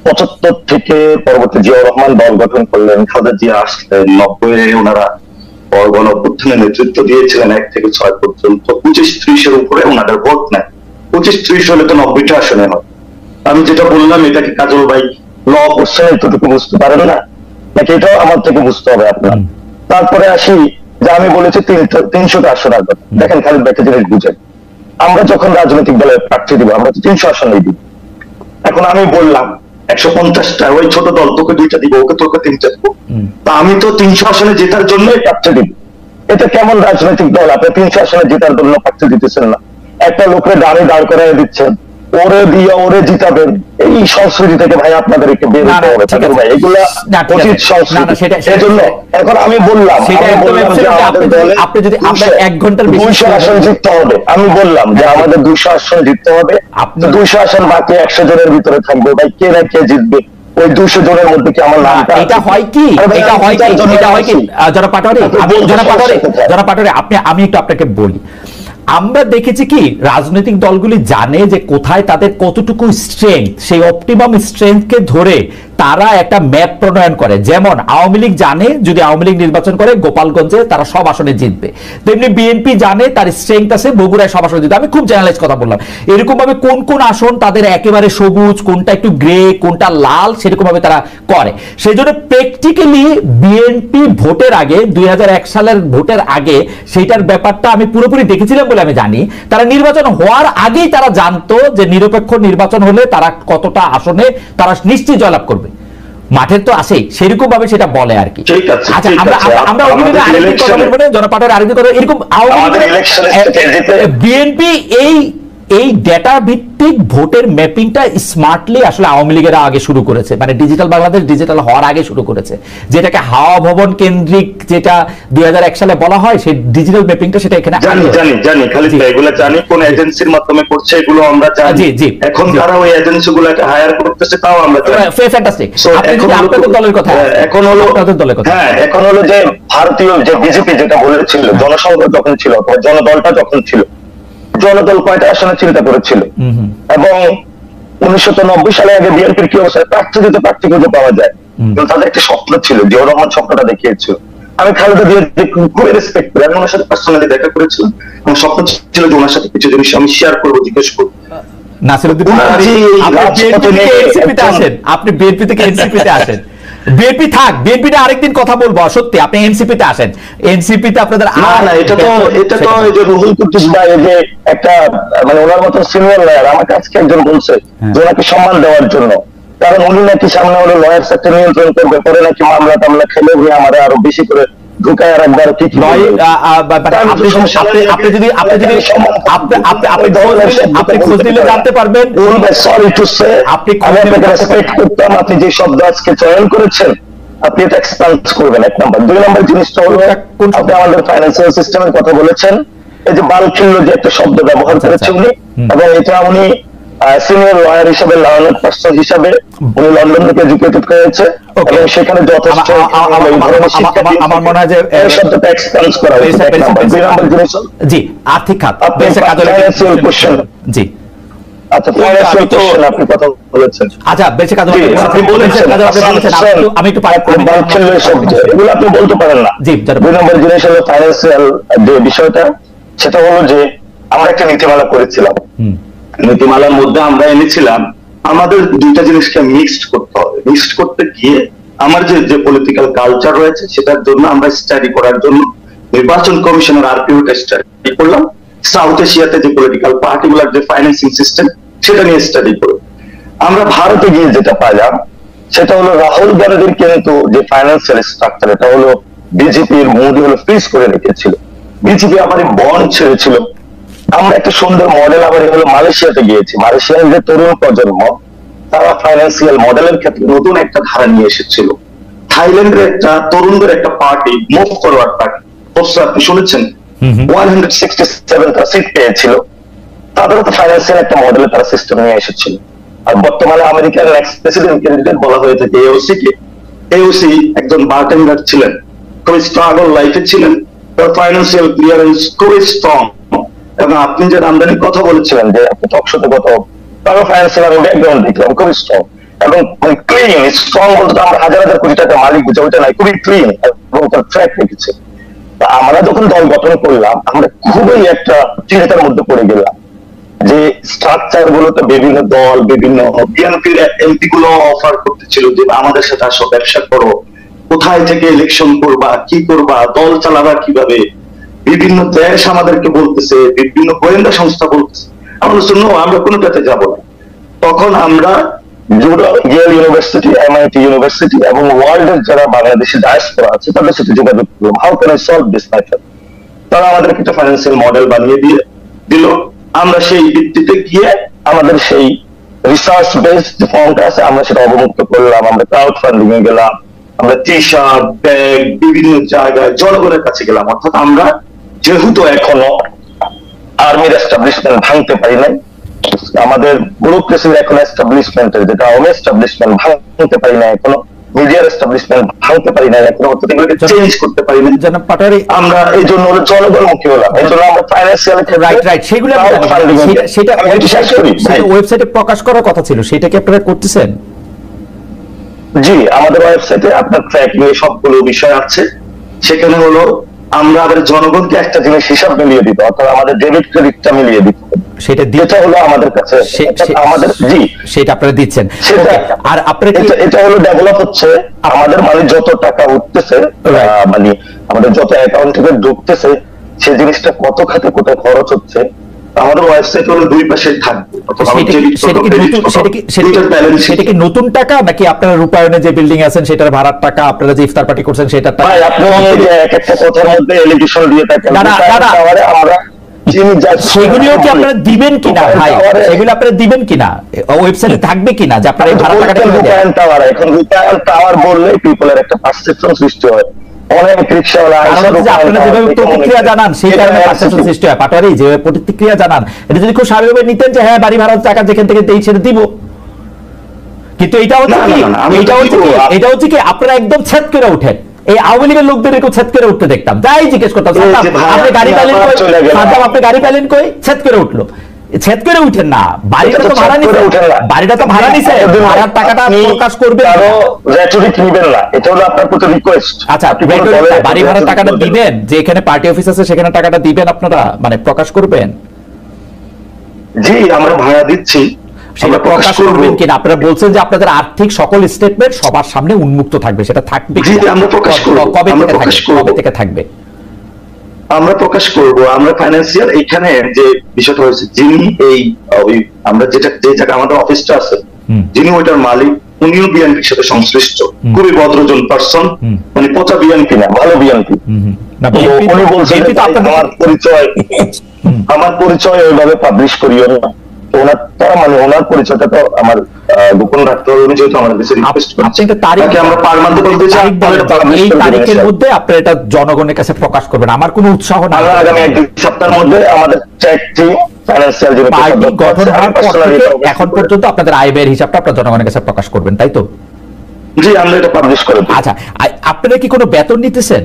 Speaker 3: 75 থেকে পরবর্তী জিয়াউর রহমান দল গঠন করলেন, খালেদা জিয়া আসলেন, 90-এ ওনারা গণঅভ্যুত্থানের নেতৃত্ব দিয়েছিলেন 1 থেকে 6 পর্যন্ত। 25-30-এর উপরে ওনাদের ভোট নাই। 25-30 হলে তো 90টা আসনে হয়। আমি যেটা বললাম, এটাকে কাজল ভাই ল করছেন, এতটুকু বুঝতে পারেন না নাকি? এটাও আমার থেকে বুঝতে হবে আপনার। তারপরে আসি যে আমি বলেছি 300টা আসন আসবে। দেখেন খালিদ ভাই একটা জিনিস বুঝেন, আমরা যখন রাজনৈতিক দলে প্রার্থী দিব আমরা তো 300 আসনেই দিব। এখন আমি বললাম 150টা, ওই ছোট দল তোকে 2টা দিব, ওকে তোকে 3টা দিব, তা আমি তো 300 আসনে জেতার জন্যই প্রার্থী দিব। এটা কেমন রাজনৈতিক দল? আপনি 300 আসনে জেতার জন্য প্রার্থী দিতেছেন না, একটা লোকের দাঁড় করাই দিচ্ছেন, ওরে দিয়ে ওরে জিতাবেন। এই সংস্কৃতি থেকে ভাই আপনাদের একটু বের হতে হবে ভাই, এগুলা উচিত সংস্কৃতি। সেই জন্য এখন আমি বললাম
Speaker 1: আপনি যদি আপনার 1 ঘন্টার
Speaker 3: 200 আসন জিততে হবে। আমি বললাম যে আমাদের 200 আসন জিততে হবে, 200 আসন বাকি 100 জনের ভিতরে থাকবে ভাই, কে না কে জিতবে
Speaker 4: ওই 200 জনের মধ্যে কি আমার নামটা
Speaker 1: এটা হয় কি যারা পাটোয়ারি আমি একটু আপনাকে বলি, আমরা দেখেছি কি রাজনৈতিক দলগুলি জানে যে কোথায় তাদের কতটুকু স্ট্রেংথ, সেই অপটিমাম স্ট্রেংথকে ধরে তারা একটা ম্যাপ প্রণয়ন করে। যেমন আওয়ামী লীগ জানে যদি আওয়ামী লীগ নির্বাচন করে গোপালগঞ্জে তারা সব আসনে জিতবে, তেমনি বিএনপি জানে তার স্ট্রেংথ আছে বগুড়ায় সব আসনে জিতবে। আমি খুব জেনারেলাইজ কথা বললাম। এরকম ভাবে কোন কোন আসন তাদের একেবারে সবুজ, কোনটা একটু গ্রে, কোনটা লাল, সেরকম ভাবে তারা করে। সেই জন্য প্র্যাকটিক্যালি বিএনপি ভোটের আগে 2001 সালের ভোটের আগে সেইটার ব্যাপারটা আমি পুরোপুরি দেখেছিলাম বলে আমি জানি। তারা নির্বাচন হওয়ার আগেই তারা জানতো যে নিরপেক্ষ নির্বাচন হলে তারা কতটা আসনে তারা নিশ্চিত জয়লাভ করবে। মাঠের তো আসেই সেরকম ভাবে সেটা বলে আর কি। আচ্ছা, আমরা জনপাঠের আরেকদিন কথা এরকম বিএনপি এই ডেটা ভিত্তিক ভোটের ম্যাপিংটা স্মার্টলি আসলে আওয়ামী লীগের আগে শুরু করেছে, মানে ডিজিটাল বাংলাদেশ ডিজিটাল হওয়ার আগে শুরু করেছে, যেটাকে হাওয়া ভবন কেন্দ্রিক যেটা 2001 সালে বলা হয় সেই ডিজিটাল ম্যাপিংটা সেটা এখানে
Speaker 3: জানি খালি এগুলো জানি কোন এজেন্সির মাধ্যমে করছে এগুলো আমরা জানি। এখন তারা ওই এজেন্সিগুলোকে হায়ার করতেছে তাও আমরা জানি।
Speaker 1: ফ্যান্টাস্টিক। আপনাদের দলের কথা
Speaker 3: এখন হলো
Speaker 1: আপনাদের দলের কথা,
Speaker 4: হ্যাঁ এখন হলো যে ভারতীয় যে বিজেপি যেটা বলেছিল জনসংঘ যখন ছিল অথবা জনদলটা যখন ছিল, জনদল কয়টা আসনে চিন্তা করেছিল এবং 1990 সালে আগে বিএনপির কি অবস্থা, প্রার্থী দিতে প্রার্থী খুঁজে পাওয়া যায়, তাদের একটা স্বপ্ন ছিল, জিয়াউর রহমান স্বপ্নটা দেখিয়েছিল। আমি খালেদা জিয়ার খুবই রেসপেক্ট করি, আমি ওনার সাথে পার্সোনালি দেখা করেছিলাম, আমার স্বপ্ন ছিল যে ওনার সাথে কিছু জিনিস আমি শেয়ার করবো, জিজ্ঞেস করবো।
Speaker 1: নাসিরউদ্দিন আপনি বিএনপি থেকে এনসিপিতে আসেন, বিএনপি থাক, বিএনপিটা আরেকদিন কথা বলবো, সত্যি আপনি এনসিপিতে আসেন, এনসিপিতে আপনাদের
Speaker 4: এটা তো এই যে রুহুল কুদ্দুস ভাই যে একটা মানে ওনার মতো সিনিয়র লয়ার, আমাকে আজকে একজন বলছে যে ওনাকে সম্মান দেওয়ার জন্য, কারণ উনি নাকি সামনে হলো লয়ার সেক্টর নিয়ন্ত্রণ করবে, পরে নাকি মামলা টামলা খেলে উনি আমাদের আরো বেশি করে ঢুকায় রাখবার ঠিক নয়।
Speaker 1: আপনি যদি খোঁজ দিলে জানতে পারবেন,
Speaker 4: সরি টু সে আপনি রেসপেক্ট করতাম, আপনি যে শব্দ আজকে চয়ন করেছেন আপনি এটা এক্সপান্ড করবেন, 1 নাম্বার। 2 নাম্বার জিনিসটা হলো আপনি আমাদের ফাইন্যান্সিয়াল সিস্টেমের কথা বলেছেন, এই যে বালখিল্য যে একটা শব্দ ব্যবহার করেছে উনি, এবং এটা উনি সিনিয়র লয়ার হিসেবে লার্নার পার্সন হিসেবে উনি লন্ডন থেকে এডুকেটেড হয়েছে এবং সেখানে যথেষ্ট
Speaker 1: আমার মনে হয় যে
Speaker 4: এই শব্দটা এক্সপান্ড করা হয়েছে। 2 নাম্বার জিনিস
Speaker 1: জি আর্থিক খাত,
Speaker 4: ফাইন্যান্সিয়াল কোশ্চেন,
Speaker 1: জি
Speaker 4: আচ্ছা ফাইন্যান্সিয়াল কোশ্চেন আপনি কথা বলেছেন,
Speaker 1: আচ্ছা বেঁচে কাজ
Speaker 4: আপনি বলেছেন
Speaker 1: আমি একটু
Speaker 4: এগুলো আপনি বলতে পারেন না।
Speaker 1: জি
Speaker 4: 2 নম্বর জিনিস হলো ফাইন্যান্সিয়াল যে বিষয়টা, সেটা হলো যে আমরা একটা নীতিমালা করেছিলাম, নীতিমালার মধ্যে আমরা এনেছিলাম আমাদের দুইটা জিনিসকে মিক্সড করতে হবে। মিক্সড করতে গিয়ে আমার যে পলিটিক্যাল কালচার রয়েছে সেটার জন্য আমরা স্টাডি করার জন্য নির্বাচন কমিশনের আরপিওটা স্টাডি করলাম, সাউথ এশিয়াতে যে পলিটিক্যাল পার্টিগুলার যে ফাইন্যান্সিং সিস্টেম সেটা নিয়ে স্টাডি করে আমরা ভারতে গিয়ে যেটা পাইলাম সেটা হলো রাহুল গান্ধীর কিন্তু যে ফাইন্যান্সিয়াল স্ট্রাকচার এটা হলো বিজেপির মোদি হলো ফ্রিজ করে রেখেছিল, বিজেপি আমার বন্ড ছেড়েছিল। আমরা একটা সুন্দর মডেল আবার হলো মালয়েশিয়াতে গিয়েছি, মালয়েশিয়ার যে তরুণ প্রজন্ম তারা ফাইন্যান্সিয়াল মডেলের ক্ষেত্রে নতুন একটা ধারা নিয়ে এসেছিল। থাইল্যান্ডের একটা তরুণদের একটা পার্টি মুভ ফরওয়ার্ড পার্টি, আপনি শুনেছেন 167টা সিট পেয়েছিল, তাদেরও তো ফাইন্যান্সিয়াল একটা মডেলে তারা সিস্টেম নিয়ে এসেছিল। আর বর্তমানে আমেরিকার নেক্সট প্রেসিডেন্ট ক্যান্ডিডেট বলা হয়ে থাকে এওসি কে, এওসি একজন বারটেন্ডার ছিলেন, খুবই স্ট্রাগল লাইফে ছিলেন, তার ফাইন্যান্সিয়াল ক্লিয়ারেন্স খুবই স্ট্রং। এবং আপনি যে আমদানির কথা বলেছিলেন যে আপনি টকশোতে কত, তারও ফাইন্যান্সিয়াল আমি ব্যাকগ্রাউন্ড দেখলাম খুবই স্ট্রং এবং ক্লিন। স্ট্রং বলতে আমরা হাজার হাজার কোটি টাকা মালিক বুঝে ওইটা নাই, খুবই ক্লিন এবং তার ট্র্যাক রেখেছে। আমরা যখন দল গঠন করলাম আমরা খুবই একটা চিন্তার মধ্যে পড়ে গেলাম যে স্ট্রাকচার গুলোতে বিভিন্ন দল বিভিন্ন বিএনপির এমপি গুলো অফার করতেছিল যে আমাদের সাথে আসো, ব্যবসা করো, কোথায় থেকে ইলেকশন করবা, কি করবা, দল চালাবা কিভাবে, বিভিন্ন দেশ আমাদেরকে বলতেছে, বিভিন্ন গোয়েন্দা সংস্থা বলতেছে। আমরা শুনো আমরা কোনোটাতে যাবো না। তখন আমরা ইয়েল ইউনিভার্সিটি, এমআইটি ইউনিভার্সিটি এবং ওয়ার্ল্ডের যারা বাংলাদেশি ডায়াসপোরা আছে তাদের সাথে যোগাযোগ করলাম, how can I solve this matter. তারা আমাদেরকে একটা ফাইন্যান্সিয়াল মডেল বানিয়ে দিয়ে দিল। আমরা সেই ভিত্তিতে গিয়ে আমাদের সেই রিসার্চ বেসড যে ফর্মটা আছে আমরা সেটা অবমুক্ত করলাম, আমরা ক্রাউড ফান্ডিং এ গেলাম, আমরা টি শার্ট ব্যাগ বিভিন্ন জায়গায় জনগণের কাছে গেলাম। অর্থাৎ আমরা যেহেতু এখনো আর্মির এস্টাবলিশমেন্ট ভাঙতে পারি নাই, আমাদের ব্যুরোক্রেসির এখন এস্টাবলিশমেন্টের, যেটা আওয়ামী এস্টাবলিশমেন্ট ভাঙতে পারি না এখনো, মিডিয়ার এস্টাবলিশমেন্ট ভাঙতে পারি না এখনো, চেঞ্জ করতে পারি না।
Speaker 1: জনাব পাটোয়ারি,
Speaker 4: আমরা এই জন্য জনগণমুখী হলাম, এই জন্য আমরা ফাইন্যান্সিয়াল
Speaker 1: রাইট সেগুলো সেটা ওয়েবসাইটে প্রকাশ করার কথা ছিল, সেটা কি আপনারা করতেছেন?
Speaker 4: জি, আমাদের ওয়েবসাইটে আপনার ট্র্যাকিং এ সবগুলো বিষয় আছে। সেখানে হলো আমরা আবার জনগণকে একটা জিনিস হিসাব মিলিয়ে দিব, অর্থাৎ আমাদের ডেবিট ক্রেডিটটা মিলিয়ে দিতে হবে,
Speaker 1: সেটা
Speaker 4: যেটা হলো আমাদের কাছে আমাদের, জি
Speaker 1: সেটা আপনারা দিচ্ছেন। আর আপনারা
Speaker 4: এটা হলো ডেভেলপ হচ্ছে আমাদের, মানে যত টাকা উঠতেছে, মানে আমাদের যত অ্যাকাউন্ট থেকে ঢুকতেছে, সেই জিনিসটা কত খাতে কোথায় খরচ হচ্ছে আমাদের ওয়েবসাইট হলো দুই পাশে থাকবে।
Speaker 1: সেটা কি নতুন টাকা নাকি আপনারা রূপায়ণে যে বিল্ডিং আছেন সেটার ভাড়ার টাকা, আপনারা যে ইফতার পার্টি করছেন সেটার টাকা?
Speaker 4: আপনি যে এক একটা কথার মধ্যে এলিগেশন দিয়ে থাকেন, আমরা
Speaker 1: সেগুলিও কি আপনারা দিবেন কিনা ভাই? সেগুলো আপনারা দিবেন কিনা, ওয়েবসাইটে থাকবে কিনা যে আপনারা এই ভাড়া টাকাটা
Speaker 4: রূপায়ণ টাওয়ার? এখন রূপায়ণ টাওয়ার বললে পিপলের একটা পারসেপশন সৃষ্টি হয়, অনেক রিকশাওয়ালা
Speaker 1: আপনারা যেভাবে প্রতিক্রিয়া জানান সেই কারণে পারসেপশন সৃষ্টি হয়। পাটোয়ারি যেভাবে প্রতিক্রিয়া জানান, এটা যদি খুব স্বাভাবিকভাবে নিতেন যে হ্যাঁ বাড়ি ভাড়ার টাকা যেখান থেকে দেই সেটা দিব, কিন্তু এটা হচ্ছে কি আপনারা একদম ছেদ করে উঠেন। এই আওয়ামী লীগের লোকদের একটু ছেদ করে উঠতে দেখতাম, যাই জিজ্ঞেস করতাম আপনি গাড়ি পেলেন কই, আপনি গাড়ি পেলেন কই, ছেদ করে উঠলো। ছেদ করে উঠেন না, বাড়িটা তো ভাড়া নিছে, বাড়িটা তো ভাড়া নিছে, ভাড়ার টাকাটা প্রকাশ করবে
Speaker 4: না, এটা হলো আপনার প্রতি রিকোয়েস্ট।
Speaker 1: আচ্ছা, বাড়ি ভাড়ার টাকাটা দিবেন, যে এখানে পার্টি অফিস আছে সেখানে টাকাটা দিবেন আপনারা, মানে প্রকাশ করবেন?
Speaker 4: জি, আমরা ভাড়া দিচ্ছি,
Speaker 1: সেটা প্রকাশ করবেন কিনা? আপনারা বলছেন যে আপনাদের আর্থিক সকল স্টেটমেন্ট সবার সামনে উন্মুক্ত থাকবে, সেটা থাকবে কি?
Speaker 4: আমরা প্রকাশ করব।
Speaker 1: কবে থেকে থাকবে?
Speaker 3: আমরা প্রকাশ করব। আমরা ফাইন্যান্সিয়াল এখানে যে বিষয়টা হয়েছে, যিনি এই আমরা যেটা যে জায়গায় আমাদের অফিসটা আছে, যিনি ওইটার মালিক, উনিও বিএনপির সাথে সংশ্লিষ্ট, খুবই ভদ্রজন পার্সন, মানে পচা বিএনপি না, ভালো বিএনপি। উনি বলছেন আমার পরিচয় ওইভাবে পাবলিশ করিও না, ওনার পরিচয়টা তো আমার গোপন রাখতে হবে, যেহেতু আমাদের কাছে রিকোয়েস্ট করছে। আমরা পারমানেন্ট বলতে চাই
Speaker 1: এই তারিখের মধ্যে আপনারা এটা জনগণের কাছে প্রকাশ করবেন, আমার কোনো উৎসাহ না।
Speaker 4: আগামী এক সপ্তাহের মধ্যে আমাদের
Speaker 1: পার্টি গঠন হওয়ার পর থেকে এখন পর্যন্ত আপনাদের আয় ব্যয়ের হিসাবটা আপনারা জনগণের কাছে প্রকাশ করবেন, তাই তো?
Speaker 4: জি, আমরা এটা পাবলিশ করব।
Speaker 1: আচ্ছা, আপনারা কি কোনো বেতন নিতেছেন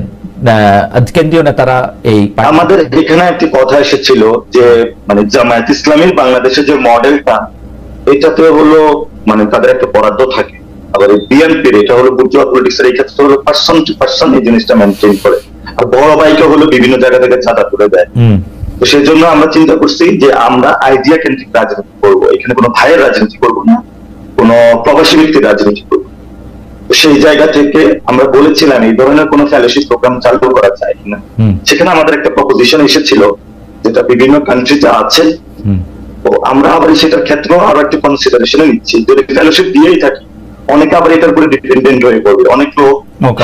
Speaker 1: কেন্দ্রীয় নেতারা? এই
Speaker 3: আমাদের এখানে একটি কথা এসেছিল যে মানে জামায়াত ইসলামীর বাংলাদেশের যে মডেলটা, এটাতে হলো মানে তাদের একটা বরাদ্দ থাকে, আবার বিএনপির এটা হলো বুর্জোয়া পলিটিক্সের এই ক্ষেত্রে হলো পার্সন টু পার্সন এই জিনিসটা মেনটেন করে, আর বড় ভাইকে হলো বিভিন্ন জায়গা থেকে চাঁদা তুলে দেয়। তো সেই জন্য আমরা চিন্তা করছি যে আমরা আইডিয়া কেন্দ্রিক রাজনীতি করবো, এখানে কোনো ভাইয়ের রাজনীতি করবো না, কোনো প্রবাসী ব্যক্তির রাজনীতি করবো। সেই জায়গা থেকে আমরা বলেছিলাম এই ধরনের কোন ফেলোশিপ প্রোগ্রাম চালু করা যায় কিনা। সেখানে আমাদের একটা প্রপোজিশন এসেছিল যেটা বিভিন্ন কান্ট্রিতে আছে, তো আমরা আবার সেটার ক্ষেত্রেও আরো একটা কনসিডারেশনে নিচ্ছি। যদি ফেলোশিপ দিয়েই থাকি, অনেকে আবার এটার উপরে ডিপেন্ডেন্ট হয়ে পড়বে, অনেক লোক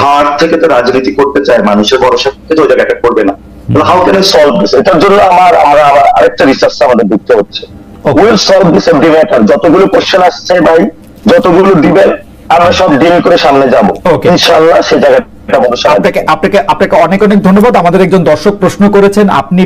Speaker 3: হার থেকে তো রাজনীতি করতে চায়, মানুষের ভরসা থেকে ওই জায়গাটা করবে না। How can I solve this? এটার জন্য আমরা আরেকটা রিসার্চ আমাদের দেখতে হচ্ছে। Will solve this every matter. যতগুলো কোশ্চেন আসছে ভাই, যতগুলো দিবেন আমরা সব ডিল করে সামনে যাবো ইনশাআল্লাহ। সে জায়গায়
Speaker 1: আপনাকে অনেক অনেক ধন্যবাদ। আমাদের একজন দর্শক প্রশ্ন করেছেন, আপনি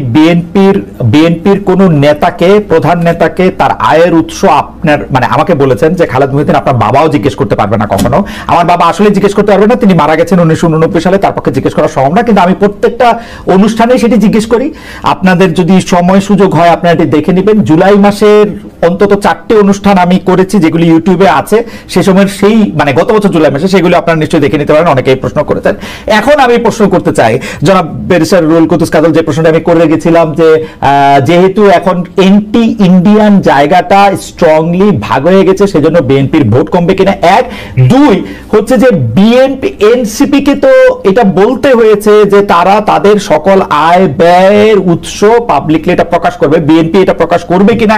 Speaker 1: বিএনপির কোন নেতাকে, প্রধান নেতাকে তার আয়ের উৎস আপনার মানে আমাকে বলেছেন যে খালেদ মহিউদ্দিন আপনার বাবাও জিজ্ঞেস করতে পারবে না কখনো। আমার বাবা আসলে জিজ্ঞেস করতে পারবে না, তিনি মারা গেছেন 1989 সালে, তার পক্ষে জিজ্ঞেস করা সম্ভব না, কিন্তু আমি প্রত্যেকটা অনুষ্ঠানে সেটি জিজ্ঞেস করি। আপনাদের যদি সময় সুযোগ হয় আপনারা এটি দেখে নেবেন। জুলাই মাসের অন্তত 4টে অনুষ্ঠান আমি করেছি যেগুলি ইউটিউবে আছে, সে সময়ের সেই মানে গত বছর জুলাই মাসে, সেগুলো আপনারা নিশ্চয়ই দেখে নিতে পারেন। অনেকেই প্রশ্ন করেছেন। এখন আমি প্রশ্ন করতে চাই, জনাব ব্যারিস্টার রুহুল কুদ্দুস কাজল যে প্রশ্নটা আমি করে গেছিলাম যে যেহেতু এখন এন্টি ইন্ডিয়ান জায়গাটা স্ট্রংলি ভাগ হয়ে গেছে, সেজন্য বিএনপির ভোট কমবে কিনা, এক। দুই হচ্ছে যে বিএনপি এনসিপি কে তো এটা বলতে হয়েছে যে তারা তাদের সকল আয় ব্যয়ের উৎস পাবলিকলি এটা প্রকাশ করবে, বিএনপি এটা প্রকাশ করবে কিনা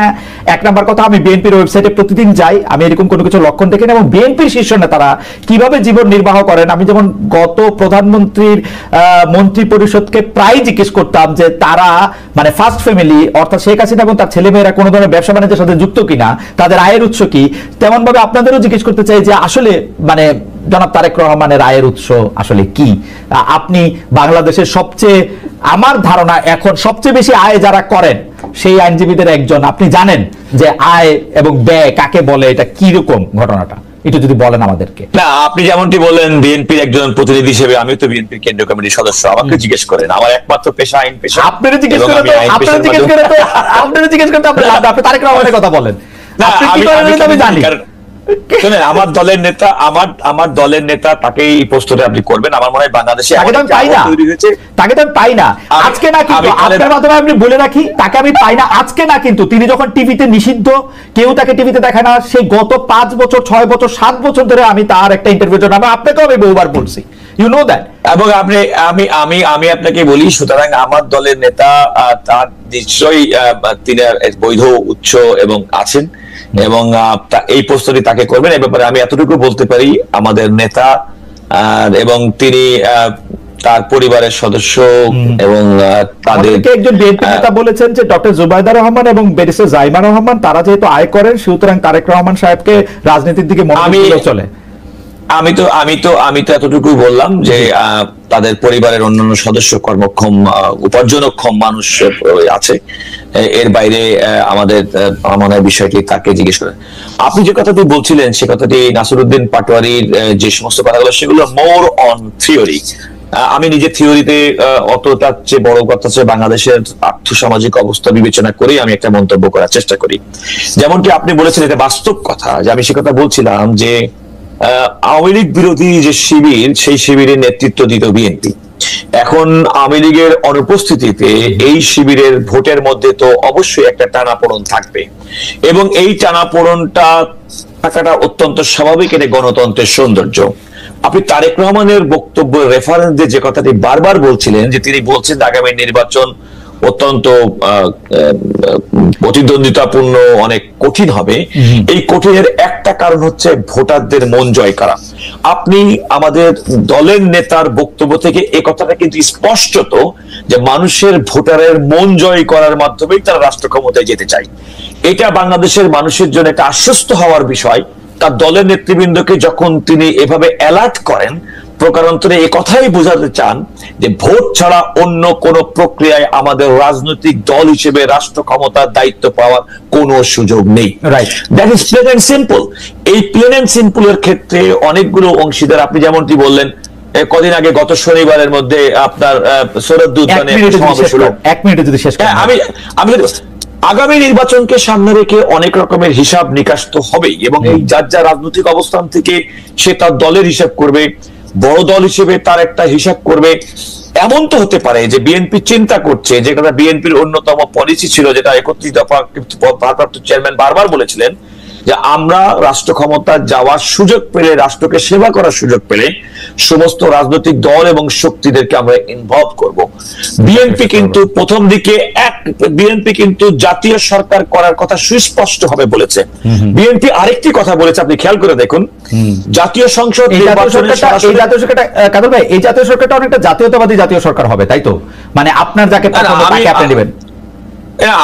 Speaker 1: এক নাম্বার কথা। আমি বিএনপির ওয়েবসাইটে প্রতিদিন যাই, আমি এরকম কোনো কিছু লক্ষণ দেখি না, এবং বিএনপির শীর্ষ নেতারা কিভাবে জীবন নির্বাহ করেন, আমি যেমন গত প্রধানমন্ত্রীর মন্ত্রী পরিষদকে প্রায় জিজ্ঞেস করতাম যে তারা মানে ফার্স্ট ফ্যামিলি অর্থাৎ শেখ হাসিনা এবং তার ছেলেমেয়েরা কোনো ধরনের ব্যবসা বাণিজ্যের সাথে যুক্ত কিনা, তাদের আয়ের উৎস কি, তেমন ভাবে আপনাদেরও জিজ্ঞেস করতে চাই যে আসলে মানে জনাব তারেক রহমানের আয়ের উৎস আসলে কি? আপনি বাংলাদেশের সবচেয়ে, আমার ধারণা এখন সবচেয়ে বেশি আয় যারা করেন সেই আইনজীবীদের একজন, আপনি জানেন যে আয় এবং ব্যয় কাকে বলে, এটা কি রকম ঘটনাটা একটু যদি বলেন আমাদেরকে।
Speaker 2: না, আপনি যেমনটি বললেন বিএনপির একজন প্রতিনিধি হিসেবে, আমি তো বিএনপির কেন্দ্রীয় কমিটির সদস্য, আমাকে জিজ্ঞেস করেন, আমার একমাত্র পেশা আইন পেশা।
Speaker 1: আপনারা জিজ্ঞেস করে তো আপনি তারেক রহমানের কথা বলেন। আমি জানি
Speaker 2: শুনেন, আমার দলের নেতা তাকে এই প্রশ্নটা আপনি করবেন। আমার মনে হয় বাংলাদেশে
Speaker 1: তাকে তো পাই না আজকে না, কিন্তু আপনার মাধ্যমে আমি বলে রাখি, তাকে আমি পাই না আজকে না, কিন্তু তিনি যখন টিভিতে নিষিদ্ধ, কেউ তাকে টিভিতে দেখায় না, সেই গত 5 বছর 6 বছর 7 বছর ধরে আমি তার একটা ইন্টারভিউ জন্য আপনাকেও আমি বহুবার বলছি, ইউ নো দ্যাট।
Speaker 2: এবং আমি আপনাকে বলি, সুতরাং আমার দলের নেতা তার নিশ্চয়ই তিনি বৈধ উৎস এবং আছেন, এবং এই প্রশ্নটি তাকে করবেন। এ ব্যাপারে আমি এতটুকু বলতে পারি, আমাদের নেতা এবং তিনি তার পরিবারের সদস্য এবং তাদের
Speaker 1: একজন বিএনপি নেতা বলেছেন যে ডক্টর জুবাইদা রহমান এবং ব্যারিস্টার জাইমা রহমান তারা যেহেতু আয় করেন, সুতরাং তারেক রহমান সাহেবকে রাজনীতির দিকে মনোযোগ চলে।
Speaker 2: আমি তো এতটুকু বললাম যে তাদের পরিবারের অন্যান্য সদস্য কর্মক্ষম, উপার্জনক্ষম মানুষ আছে, এর বাইরে আমাদের মনে হয় বিষয়টি তাকে জিজ্ঞেস করেন। আপনি যে কথাটি বলছিলেন সে কথাটি নাসিরউদ্দিন পাটোয়ারির যে সমস্ত কথাগুলো, সেগুলো মোর অন থিওরি। আমি নিজে থিওরিতে অতটা চেয়ে বড় কথা হচ্ছে বাংলাদেশের আর্থসামাজিক অবস্থা বিবেচনা করে আমি একটা মন্তব্য করার চেষ্টা করি। যেমনটি আপনি বলেছেন, এটা বাস্তব কথা, যে আমি সে কথা বলছিলাম যে আওয়ামী লীগ বিরোধী যে শিবির, সেই শিবিরের নেতৃত্ব দিত বিএনপি। এখন আওয়ামী লীগের অনুপস্থিতিতে এই শিবিরের ভোটের মধ্যে তো অবশ্যই একটা টানাপোড়েন থাকবে, এবং এই টানাপোড়েনটা থাকাটা অত্যন্ত স্বাভাবিক, এটা গণতন্ত্রের সৌন্দর্য। আপনি তারেক রহমানের বক্তব্য রেফারেন্স দিয়ে যে কথাটি বারবার বলছিলেন, যে তিনি বলছেন আগামী নির্বাচন অত্যন্ত প্রতিদ্বন্দ্বিতাপূর্ণ, অনেক কঠিন হবে। এই কঠিনের একটা কারণ হচ্ছে ভোটারদের মন জয় করা। আপনি আমাদের দলের নেতার বক্তব্য থেকে এই কথাটা কিন্তু স্পষ্টত, যে মানুষের ভোটারের মন জয় করার মাধ্যমেই তারা রাষ্ট্র ক্ষমতায় যেতে চায়। এটা বাংলাদেশের মানুষের জন্য একটা আশ্বস্ত হওয়ার বিষয়। তার দলের নেতৃবৃন্দকে যখন তিনি এভাবে অ্যালার্ট করেন, প্রকারান্তরে এই কথাই বোঝাতে চান যে ভোট ছাড়া অন্য কোন প্রক্রিয়ায় আমাদের রাজনৈতিক দল হিসেবে রাষ্ট্র ক্ষমতার দায়িত্ব পাওয়ার কোনো সুযোগ নেই। That is plain and simple. এই প্লেন এন্ড সিম্পল এর ক্ষেত্রে অনেকগুলো অংশীদার, আপনি যেমনটি বললেন, কদিন আগে গত শনিবারের মধ্যে আপনার সৈয়দ উদ্যানে সমাবেশ হলো।
Speaker 1: 1 মিনিটে যদি শেষ করেন।
Speaker 2: আমি আগামী নির্বাচনকে সামনে রেখে অনেক রকমের হিসাব নিকাশ তো হবেই, এবং এই যার যার রাজনৈতিক অবস্থান থেকে সে তার দলের হিসাব করবে, বড় দল হিসেবে তার একটা হিসাব করবে। এমন তো হতে পারে যে বিএনপি চিন্তা করছে, যেটা বিএনপির অন্যতম পলিসি ছিল, যেটা 31 দফা ভারপ্রাপ্ত চেয়ারম্যান বারবার বলেছিলেন, যে আমরা রাষ্ট্র ক্ষমতা যাওয়ার সুযোগ পেলে, রাষ্ট্রকে সেবা করার সুযোগ পেলে সমস্ত রাজনৈতিক দল এবং শক্তিদেরকে আমরা ইনভলভ করব। বিএনপি কিন্তু প্রথম দিকে বিএনপি কিন্তু জাতীয় সরকার করার কথা সুস্পষ্ট ভাবে বলেছে। বিএনপি আরেকটি কথা বলেছে, আপনি খেয়াল করে দেখুন, জাতীয় সংসদ নির্বাচনে
Speaker 1: কাদর ভাই, এই জাতীয় সরকারটা অনেকটা জাতীয়তাবাদী জাতীয় সরকার হবে, তাই তো? মানে আপনার যাকে পছন্দ তাকে আপনি দিবেন।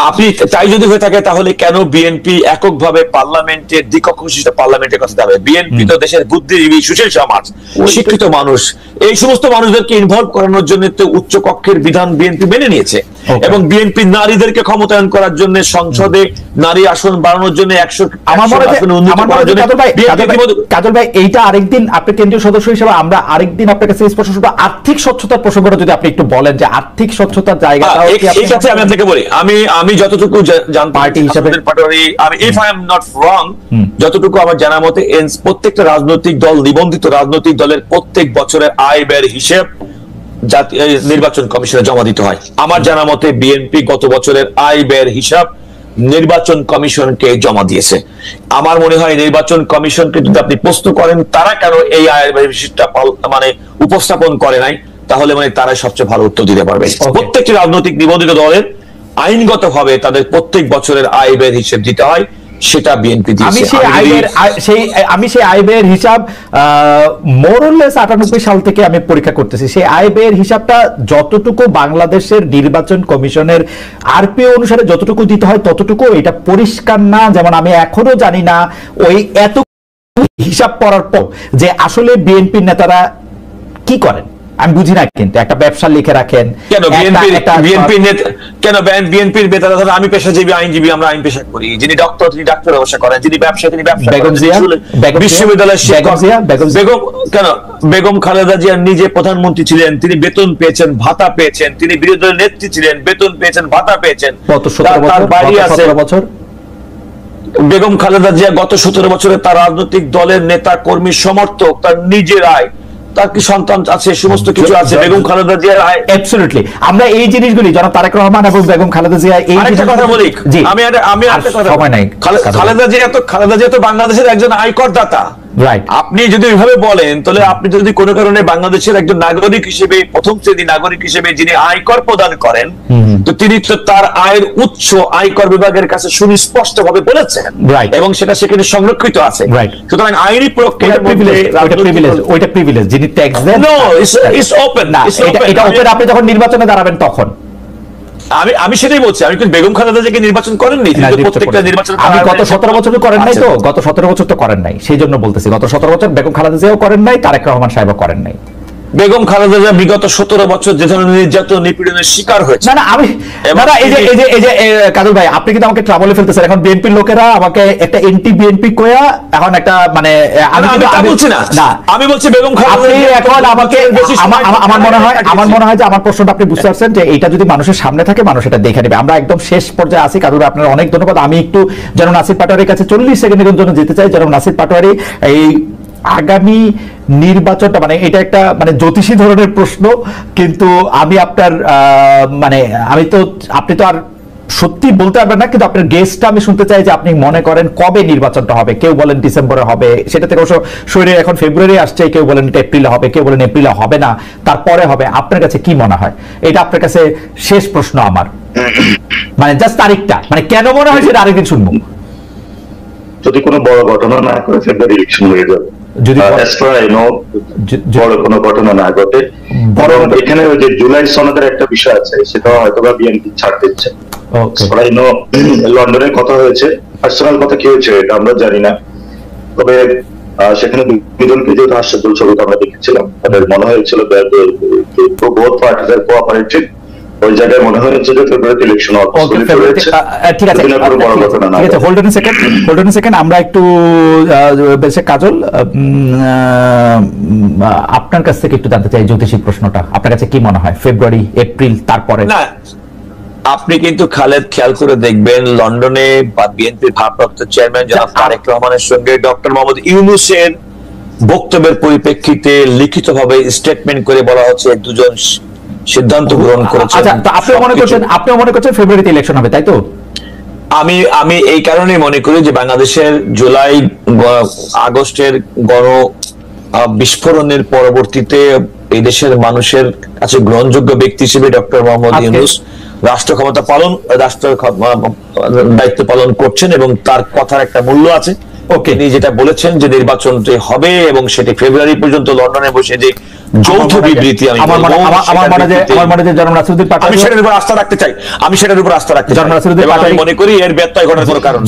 Speaker 2: আপনি তাই যদি হয়ে থাকে, তাহলে কেন বিএনপি এককভাবে পার্লামেন্টের দ্বিকক্ষ বিশিষ্ট পার্লামেন্টের কথা যাবে? বিএনপি তো দেশের বুদ্ধিজীবী, সুশীল সমাজ, শিক্ষিত মানুষ, এই সমস্ত মানুষদেরকে ইনভলভ করানোর জন্য তো উচ্চ কক্ষের বিধান বিএনপি মেনে নিয়েছে, এবং বিএনপি নারীদেরকে ক্ষমতায়ন করার জন্য, সংসদে নারী আসন বাড়ানোর জন্য, 100
Speaker 1: কাজল ভাই, এইটা আরেকদিন আপনি কেন্দ্রীয় সদস্য হিসেবে আমরা আরেকদিন আপনার কাছে স্পষ্ট শুনবো। আর্থিক স্বচ্ছতার প্রসঙ্গটা যদি আপনি একটু বলেন, যে আর্থিক স্বচ্ছতার জায়গাটা
Speaker 2: আমি আপনাকে বলি, আমি যতটুকু পার্টি হিসেবে if I am not wrong, যতটুকু আমার জানা মতে প্রত্যেকটা রাজনৈতিক দল, নিবন্ধিত রাজনৈতিক দলের প্রত্যেক বছরের আয় ব্যয়ের হিসেব নির্বাচন কমিশনে জমা দিতে হয়। আমার জানা মতে বিএনপি গত বছরের আয় ব্যয়ের হিসাব নির্বাচন কমিশনকে জমা দিয়েছে। আমার মনে হয় নির্বাচন কমিশনকে যদি আপনি প্রশ্ন করেন তারা কেন এই আয় ব্যয়ের হিসাবটা মানে উপস্থাপন করে নাই, তাহলে মানে তারাই সবচেয়ে ভালো উত্তর দিতে পারবে। প্রত্যেকটি রাজনৈতিক নিবন্ধিত দলের আইনগতভাবে তাদের প্রত্যেক বছরের আয় ব্যয়ের হিসেব দিতে হয়, সেটা বিএনপি দিয়েছে।
Speaker 1: আমি সেই আয় ব্যয়ের হিসাব মোরলেস 98 সাল থেকে আমি পরীক্ষা করতেছি। সেই আয় ব্যয়ের হিসাবটা যতটুকু বাংলাদেশের নির্বাচন কমিশনের আরপিও অনুসারে যতটুকু দিতে হয় ততটুকু এটা পরিষ্কার না। যেমন আমি এখনো জানি না ওই এত হিসাব করার পর যে আসলে বিএনপির নেতারা কি করেন আমি বুঝি না, কিন্তু একটা ব্যবসা লিখে রাখেন
Speaker 2: কেন বিএনপির নেতারা ধরো আমি পেশাজীবী আইনজীবী, আমরা আইন পেশা করি, যিনি ডক্টর তিনি ডাক্তার ব্যবসা করেন, যিনি ব্যবসা তিনি ব্যবসা করেন, বিশ্ববিদ্যালয়ের শিক্ষক বেগম খালেদা জিয়া নিজে প্রধানমন্ত্রী ছিলেন, তিনি বেতন পেয়েছেন, ভাতা পেয়েছেন, তিনি বিরোধী দলের নেত্রী ছিলেন, বেতন পেয়েছেন, ভাতা পেয়েছেন, তার বাড়ি আছে। বেগম খালেদা জিয়া গত 17 বছরে তার রাজনৈতিক দলের নেতা কর্মী সমর্থক, তার নিজের আয়, তার কি সন্তান আছে, সমস্ত কিছু আছে। বেগম খালেদা জিয়ার
Speaker 1: অ্যাবসলিউটলি আমরা এই জিনিসগুলি জনাব তারেক রহমান এবং বেগম খালেদা জিয়া এই
Speaker 2: আরেকটা কথা বলি, আমি একটা কথা,
Speaker 1: সময় নাই,
Speaker 2: খালেদা জিয়া তো বাংলাদেশের একজন আয়করদাতা।
Speaker 1: রাইট,
Speaker 2: আপনি যদি এইভাবে বলেন তাহলে আপনি যদি কোনো কারণে বাংলাদেশের একজন নাগরিক হিসেবে, প্রথম শ্রেণী নাগরিক হিসেবে যিনি আয়কর প্রদান করেন, তো তিনি তো তার আয়ের উৎস আয়কর বিভাগের কাছে সুস্পষ্ট ভাবে বলেছেন, এবং সেটা সেখানে সংরক্ষিত আছে। সুতরাং আইনি প্রক্রিয়ার মধ্যে
Speaker 1: ওইটা প্রিভিলেজ, যিনি ট্যাক্স দেন,
Speaker 2: নো ইটস ওপেন,
Speaker 1: এটা ওপেন। আপনি যখন নির্বাচনে দাঁড়াবেন তখন
Speaker 2: আমি সেটাই বলছি, আমি কিন্তু বেগম খালেদা জিয়াকে নির্বাচন করেননি, প্রত্যেকটা নির্বাচন
Speaker 1: আমি গত 17 বছর করেন নাই, তো গত 17 বছর তো করেন নাই, সেই জন্য বলতেছি গত 17 বছর বেগম খালেদা জিয়াও করেন নাই, তারেক রহমান সাহেবও করেন নাই।
Speaker 2: বেগম খালেদা জিয়া বিগত 17 বছর যে ধরনের নির্যাতন নিপীড়নের শিকার হয়েছে,
Speaker 1: এই যে কাজল ভাই আপনি কিন্তু আমাকে ট্রাবলে ফেলতেছেন। এখন বিএনপির লোকেরা আমাকে একটা এনটি বিএনপি কোয়া এখন একটা মানে
Speaker 2: আমি বলছি না, আমি বলছি বেগম খালেদা জিয়া এখন আমাকে
Speaker 1: আমার মনে হয় যে আমার প্রশ্নটা আপনি বুঝতে পারছেন যে এটা যদি মানুষের সামনে থাকে মানুষ এটা দেখে নেবে। আমরা একদম শেষ পর্যায়ে আছি। কাজল আপনার অনেক ধন্যবাদ। আমি একটু যেন নাসির পাটোয়ারির কাছে 40 সেকেন্ডের জন্য যেতে চাই। যেন নাসির পাটোয়ারি এই আগামী নির্বাচনটা মানে এটা একটা মানে জ্যোতিষী ধরনের প্রশ্ন, কিন্তু আমি আপনার মানে আপনি তো আর সত্যি বলতে পারবেন না, কিন্তু আপনার গেস্টটা আমি শুনতে চাই যে আপনি মনে করেন কবে নির্বাচনটা হবে। কেউ বলেন ডিসেম্বরে হবে, সেটা থেকে অবশ্য শরীরে এখন ফেব্রুয়ারি আসছে, কেউ বলেন এটা এপ্রিলে হবে, কেউ বলেন এপ্রিলে হবে না, তারপরে হবে। আপনার কাছে কি মনে হয়? এটা আপনার কাছে শেষ প্রশ্ন আমার, মানে জাস্ট তারিখটা মানে কেন মনে হয় সেটা আরেকদিন শুনবো।
Speaker 3: যদি কোনো বড় ঘটনা না করে ফেব্রুয়ারি ইলেকশন হয়ে যাবে, যদি বড় কোনো ঘটনা না ঘটে। বরং এখানে ওই যে জুলাই সনদের একটা বিষয় আছে, সেটা হয়তো বা বিএনপি ছাড় দিচ্ছে। লন্ডনের কথা হয়েছে, পার্সোনাল কথা কি হয়েছে এটা আমরা জানি না, তবে সেখানে দুজনকে যেহেতু হাস্যজ্জ্বল ছবিটা আমরা দেখেছিলাম, তাদের মনে হয়েছিল বোথ পার্টিজ আর কোঅপারেটিভ। ওই জায়গায় মনে হয়েছে যে ফেব্রুয়ারিতে ইলেকশন হবে।
Speaker 1: ঠিক আছে, হোল্ড অন এ সেকেন্ড, আমরা একটু কাজল আপনার কাছ থেকে একটু জানতে চাই জ্যোতিষী প্রশ্নটা। আপনার কাছে কি মনে হয় ফেব্রুয়ারি এপ্রিল তারপরে?
Speaker 2: না, আপনি কিন্তু খালেদ খেয়াল করে দেখবেন লন্ডনে বিএনপির ভারপ্রাপ্ত চেয়ারম্যান জনাব তারেক রহমানের সঙ্গে ডক্টর মোহাম্মদ ইউনূসের বক্তব্যের পরিপ্রেক্ষিতে লিখিতভাবে স্টেটমেন্ট করে বলা হচ্ছে দুজন সিদ্ধান্ত গ্রহণ করেছে।
Speaker 1: আচ্ছা, তো আপনিও মনে করছেন ফেব্রুয়ারিতে ইলেকশন হবে, তাই তো?
Speaker 2: আমি এই কারণেই মনে করি যে বাংলাদেশের জুলাই আগস্টের গণ বিস্ফোরণের পরবর্তীতে এই দেশের মানুষের কাছে গ্রহণযোগ্য ব্যক্তি হিসেবে ডক্টর মোহাম্মদ ইউনূস রাষ্ট্র দায়িত্ব পালন করছেন, এবং তার কথার একটা মূল্য আছে। তিনি যেটা বলেছেন যে নির্বাচনটি হবে এবং সেটি ফেব্রুয়ারি পর্যন্ত লন্ডনে বসে যে যৌথ বিবৃতি, আমি সেটার উপর আস্থা রাখতে চাই, মনে করি এর ব্যত্যয় ঘটার কোনো কারণ।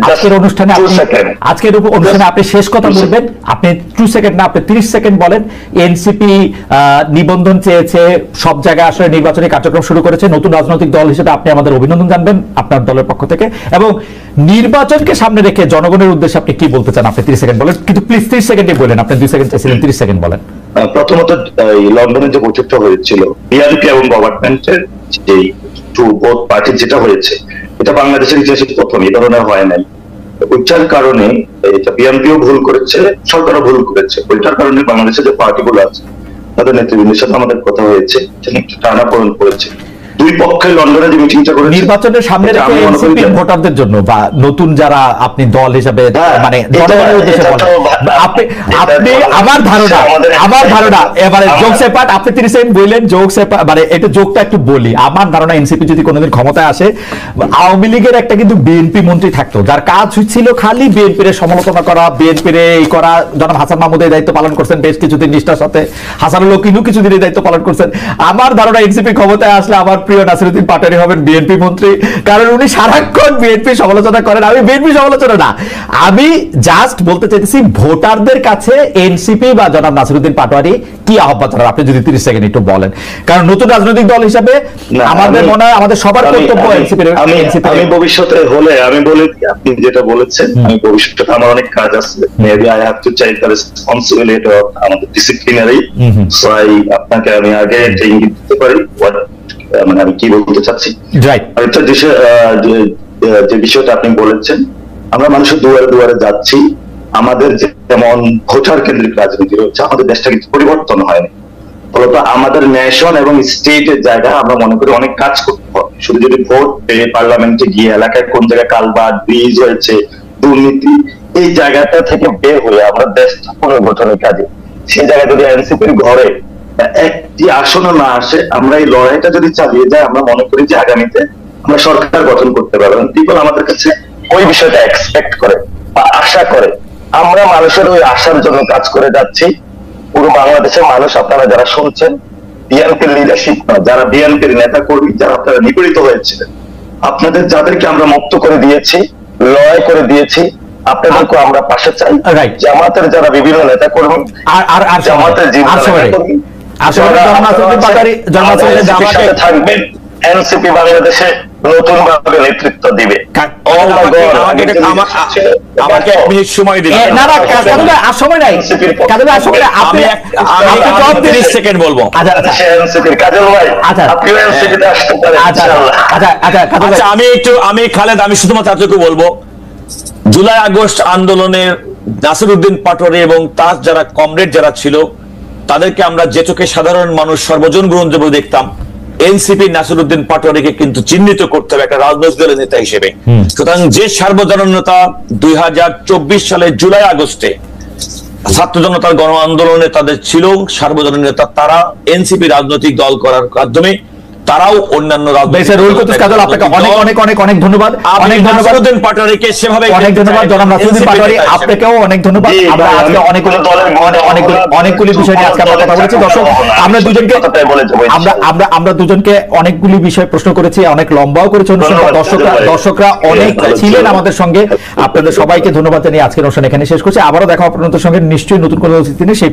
Speaker 1: আজকের অনুষ্ঠানে আপনি শেষ কথা বলবেন, আপনি 2 সেকেন্ড না, আপনি 30 সেকেন্ড বলেন। এনসিপি নিবন্ধন চেয়েছে, সব জায়গায় আসলে নির্বাচনী কার্যক্রম শুরু করেছে। নতুন রাজনৈতিক দল হিসেবে আপনি আমাদের অভিনন্দন জানবেন আপনার দলের পক্ষ থেকে, এবং নির্বাচনকে সামনে রেখে জনগণের উদ্দেশ্যে আপনি কি বলতে চান? আপনি 30 সেকেন্ড বলেন, কিন্তু প্লিজ 30 সেকেন্ডে বলেন। আপনি 2 সেকেন্ড চাইছিলেন, 30 সেকেন্ড বলেন।
Speaker 3: প্রথমত লন্ডনে যে বৈঠকটা হয়েছিল বিএনপি এবং গভর্নমেন্টের যে বোথ পার্টি যেটা হয়েছে, এটা বাংলাদেশের ইতিহাসে প্রথম, এই ধরনের হয় নাই। ওইটার কারণে এটা বিএনপিও ভুল করেছে, সরকারও ভুল করেছে। ওইটার কারণে বাংলাদেশের যে পার্টিগুলো আছে তাদের নেতৃবৃন্দের সাথে আমাদের কথা হয়েছে, টানাপোড়েন করেছে। দুই পক্ষে লন্ডনে যে মিটিংটা করেছে
Speaker 1: নির্বাচনের সামনে রেখে এনসিপি ভোটারদের জন্য বা নতুন যারা আপনি দল হিসেবে মানে জনগণের উদ্দেশ্যে বলেন, আপনি আমার ধারণা এবারে জোক সেপাট আপনি 30 সেকেন্ড বললেন, জোক সেপাট মানে এটা জোকটা একটু বলি। আমার ধারণা এনসিপি যদি কোনোদিন ক্ষমতায় আসে, আওয়ামী লীগের একটা কিন্তু বিএনপি মন্ত্রী থাকতো যার কাজ হচ্ছিল খালি বিএনপির সমালোচনা করা, বিএনপির এই করা। জনাব হাসান মাহমুদ এই দায়িত্ব পালন করছেন বেশ কিছুদিন নিষ্ঠার সাথে, হাসানুল হক কিছুদিন এই দায়িত্ব পালন করছেন। আমার ধারণা এনসিপি ক্ষমতায় আসলে আমার প্রিয় নাসিরউদ্দিন পাটোয়ারি হবেন বিএনপি মন্ত্রী, কারণ উনি সারাক্ষণ বিএনপি সমালোচনা করেন। আমি বিএনপি সমালোচনা না, আমি জাস্ট বলতে চাইতেছি ভোটারদের কাছে এনসিপি বা জনাব নাসিরউদ্দিন পাটোয়ারি কি আহ্বান জানান, আপনি যদি 30 সেকেন্ড একটু বলেন, কারণ নতুন রাজনৈতিক দল হিসাবে আমাদের মনে হয় আমাদের সবার কর্তব্য
Speaker 3: আমি ভবিষ্যতে হলে আমি বলি, আপনি যেটা বলেছেন, আমি ভবিষ্যতে আমার অনেক কাজ আছে, maybe I have to take the responsibility of আমাদের ডিসিপ্লিনারি, সো আপনাকে আমি আগে একটা ইঙ্গিত দিতে পারি মানে আমি কি বলতে চাচ্ছি। আরেকটা যে বিষয়টা আপনি বলেছেন, আমরা মানুষের দুয়ারে দুয়ারে যাচ্ছি, আমাদের যেমন ভোটার কেন্দ্রিক রাজনীতি রয়েছে, আমাদের দেশটা কিন্তু পরিবর্তন হয়নি। ফলত আমাদের নেশন এবং স্টেটের জায়গায় আমরা মনে করি অনেক কাজ করতে হবে। শুধু যদি ভোট পেয়ে পার্লামেন্টে গিয়ে এলাকায় কোন জায়গায় কালভার্ট, ব্রিজ হয়েছে, দুর্নীতি, এই জায়গাটা থেকে বের হয়ে আমরা দেশ পুনর্গঠনের কাজে, সেই জায়গায় যদি এনসিপির ঘরে একটি আসনও না আসে, আমরা এই লড়াইটা যদি চালিয়ে যাই, আমরা মনে করি যে আগামীতে আমরা সরকার গঠন করতে পারবো। পিপল আমাদের কাছে ওই বিষয়টা এক্সপেক্ট করে বা আশা করে, আমরা মানুষের ওই আশার জন্য কাজ করে যাচ্ছি। পুরো বাংলাদেশের মানুষ, আপনারা যারা শুনছেন, বিএনপির লিডারশিপ না, যারা বিএনপির নেতা কর্মী, যারা আপনারা নিপীড়িত হয়েছিলেন, আপনাদের যাদেরকে আমরা মুক্ত করে দিয়েছি, লড়াই করে দিয়েছি, আপনাদেরকে আমরা পাশে চাই। জামাতের যারা বিভিন্ন নেতা কর্মী, জামাতের থাকবেন, এনসিপি বাংলাদেশে নতুন ভাবে নেতৃত্ব দিবে।
Speaker 2: আমাকে 1 মিনিট সময় দিন।
Speaker 1: না না, আর সময় নাই,
Speaker 2: আমি 30 সেকেন্ড বলবো। আমি খালেদ, আমি শুধুমাত্র এতটুকু বলবো, জুলাই আগস্ট আন্দোলনের নাসিরউদ্দিন পাটোয়ারি এবং তার যারা কমরেড যারা ছিল, তাদেরকে আমরা যে চোখে সাধারণ মানুষ সর্বজন গ্রহণযোগ্য দেখতাম, এনসিপি নাসিরউদ্দিন পাটোয়ারিকে কিন্তু চিহ্নিত করতে হবে একটা রাজনৈতিক দলের নেতা হিসেবে। সুতরাং যে সার্বজনীনতা 2024 সালের জুলাই আগস্টে ছাত্র জনতার গণ আন্দোলনে তাদের ছিল সার্বজনীন নেতা, তারা এনসিপি রাজনৈতিক দল করার মাধ্যমে তারাও অন্যান্য
Speaker 1: অনেক ধন্যবাদ।
Speaker 2: নাসিরউদ্দিন পাটোয়ারিকে সেভাবে
Speaker 1: অনেক ধন্যবাদ জনাব নাসিরউদ্দিন পাটোয়ারি, আপনাকেও অনেক ধন্যবাদ। আমরা আজকে অনেকগুলি বিষয় নিয়ে আজকে আমরা কথা বলেছি। দর্শক, আমরা দুজনকে অনেকগুলি বিষয় প্রশ্ন করেছি, অনেক লম্বাও করেছি অনুষ্ঠানটা। দর্শকরা অনেক ছিলেন আমাদের সঙ্গে, আপনাদের সবাইকে ধন্যবাদ জানিয়ে আজকের অনুষ্ঠান এখানে শেষ করছি। আবারও দেখা আপনাদের সঙ্গে নিশ্চয়ই নতুন কোনো দিনে, সেই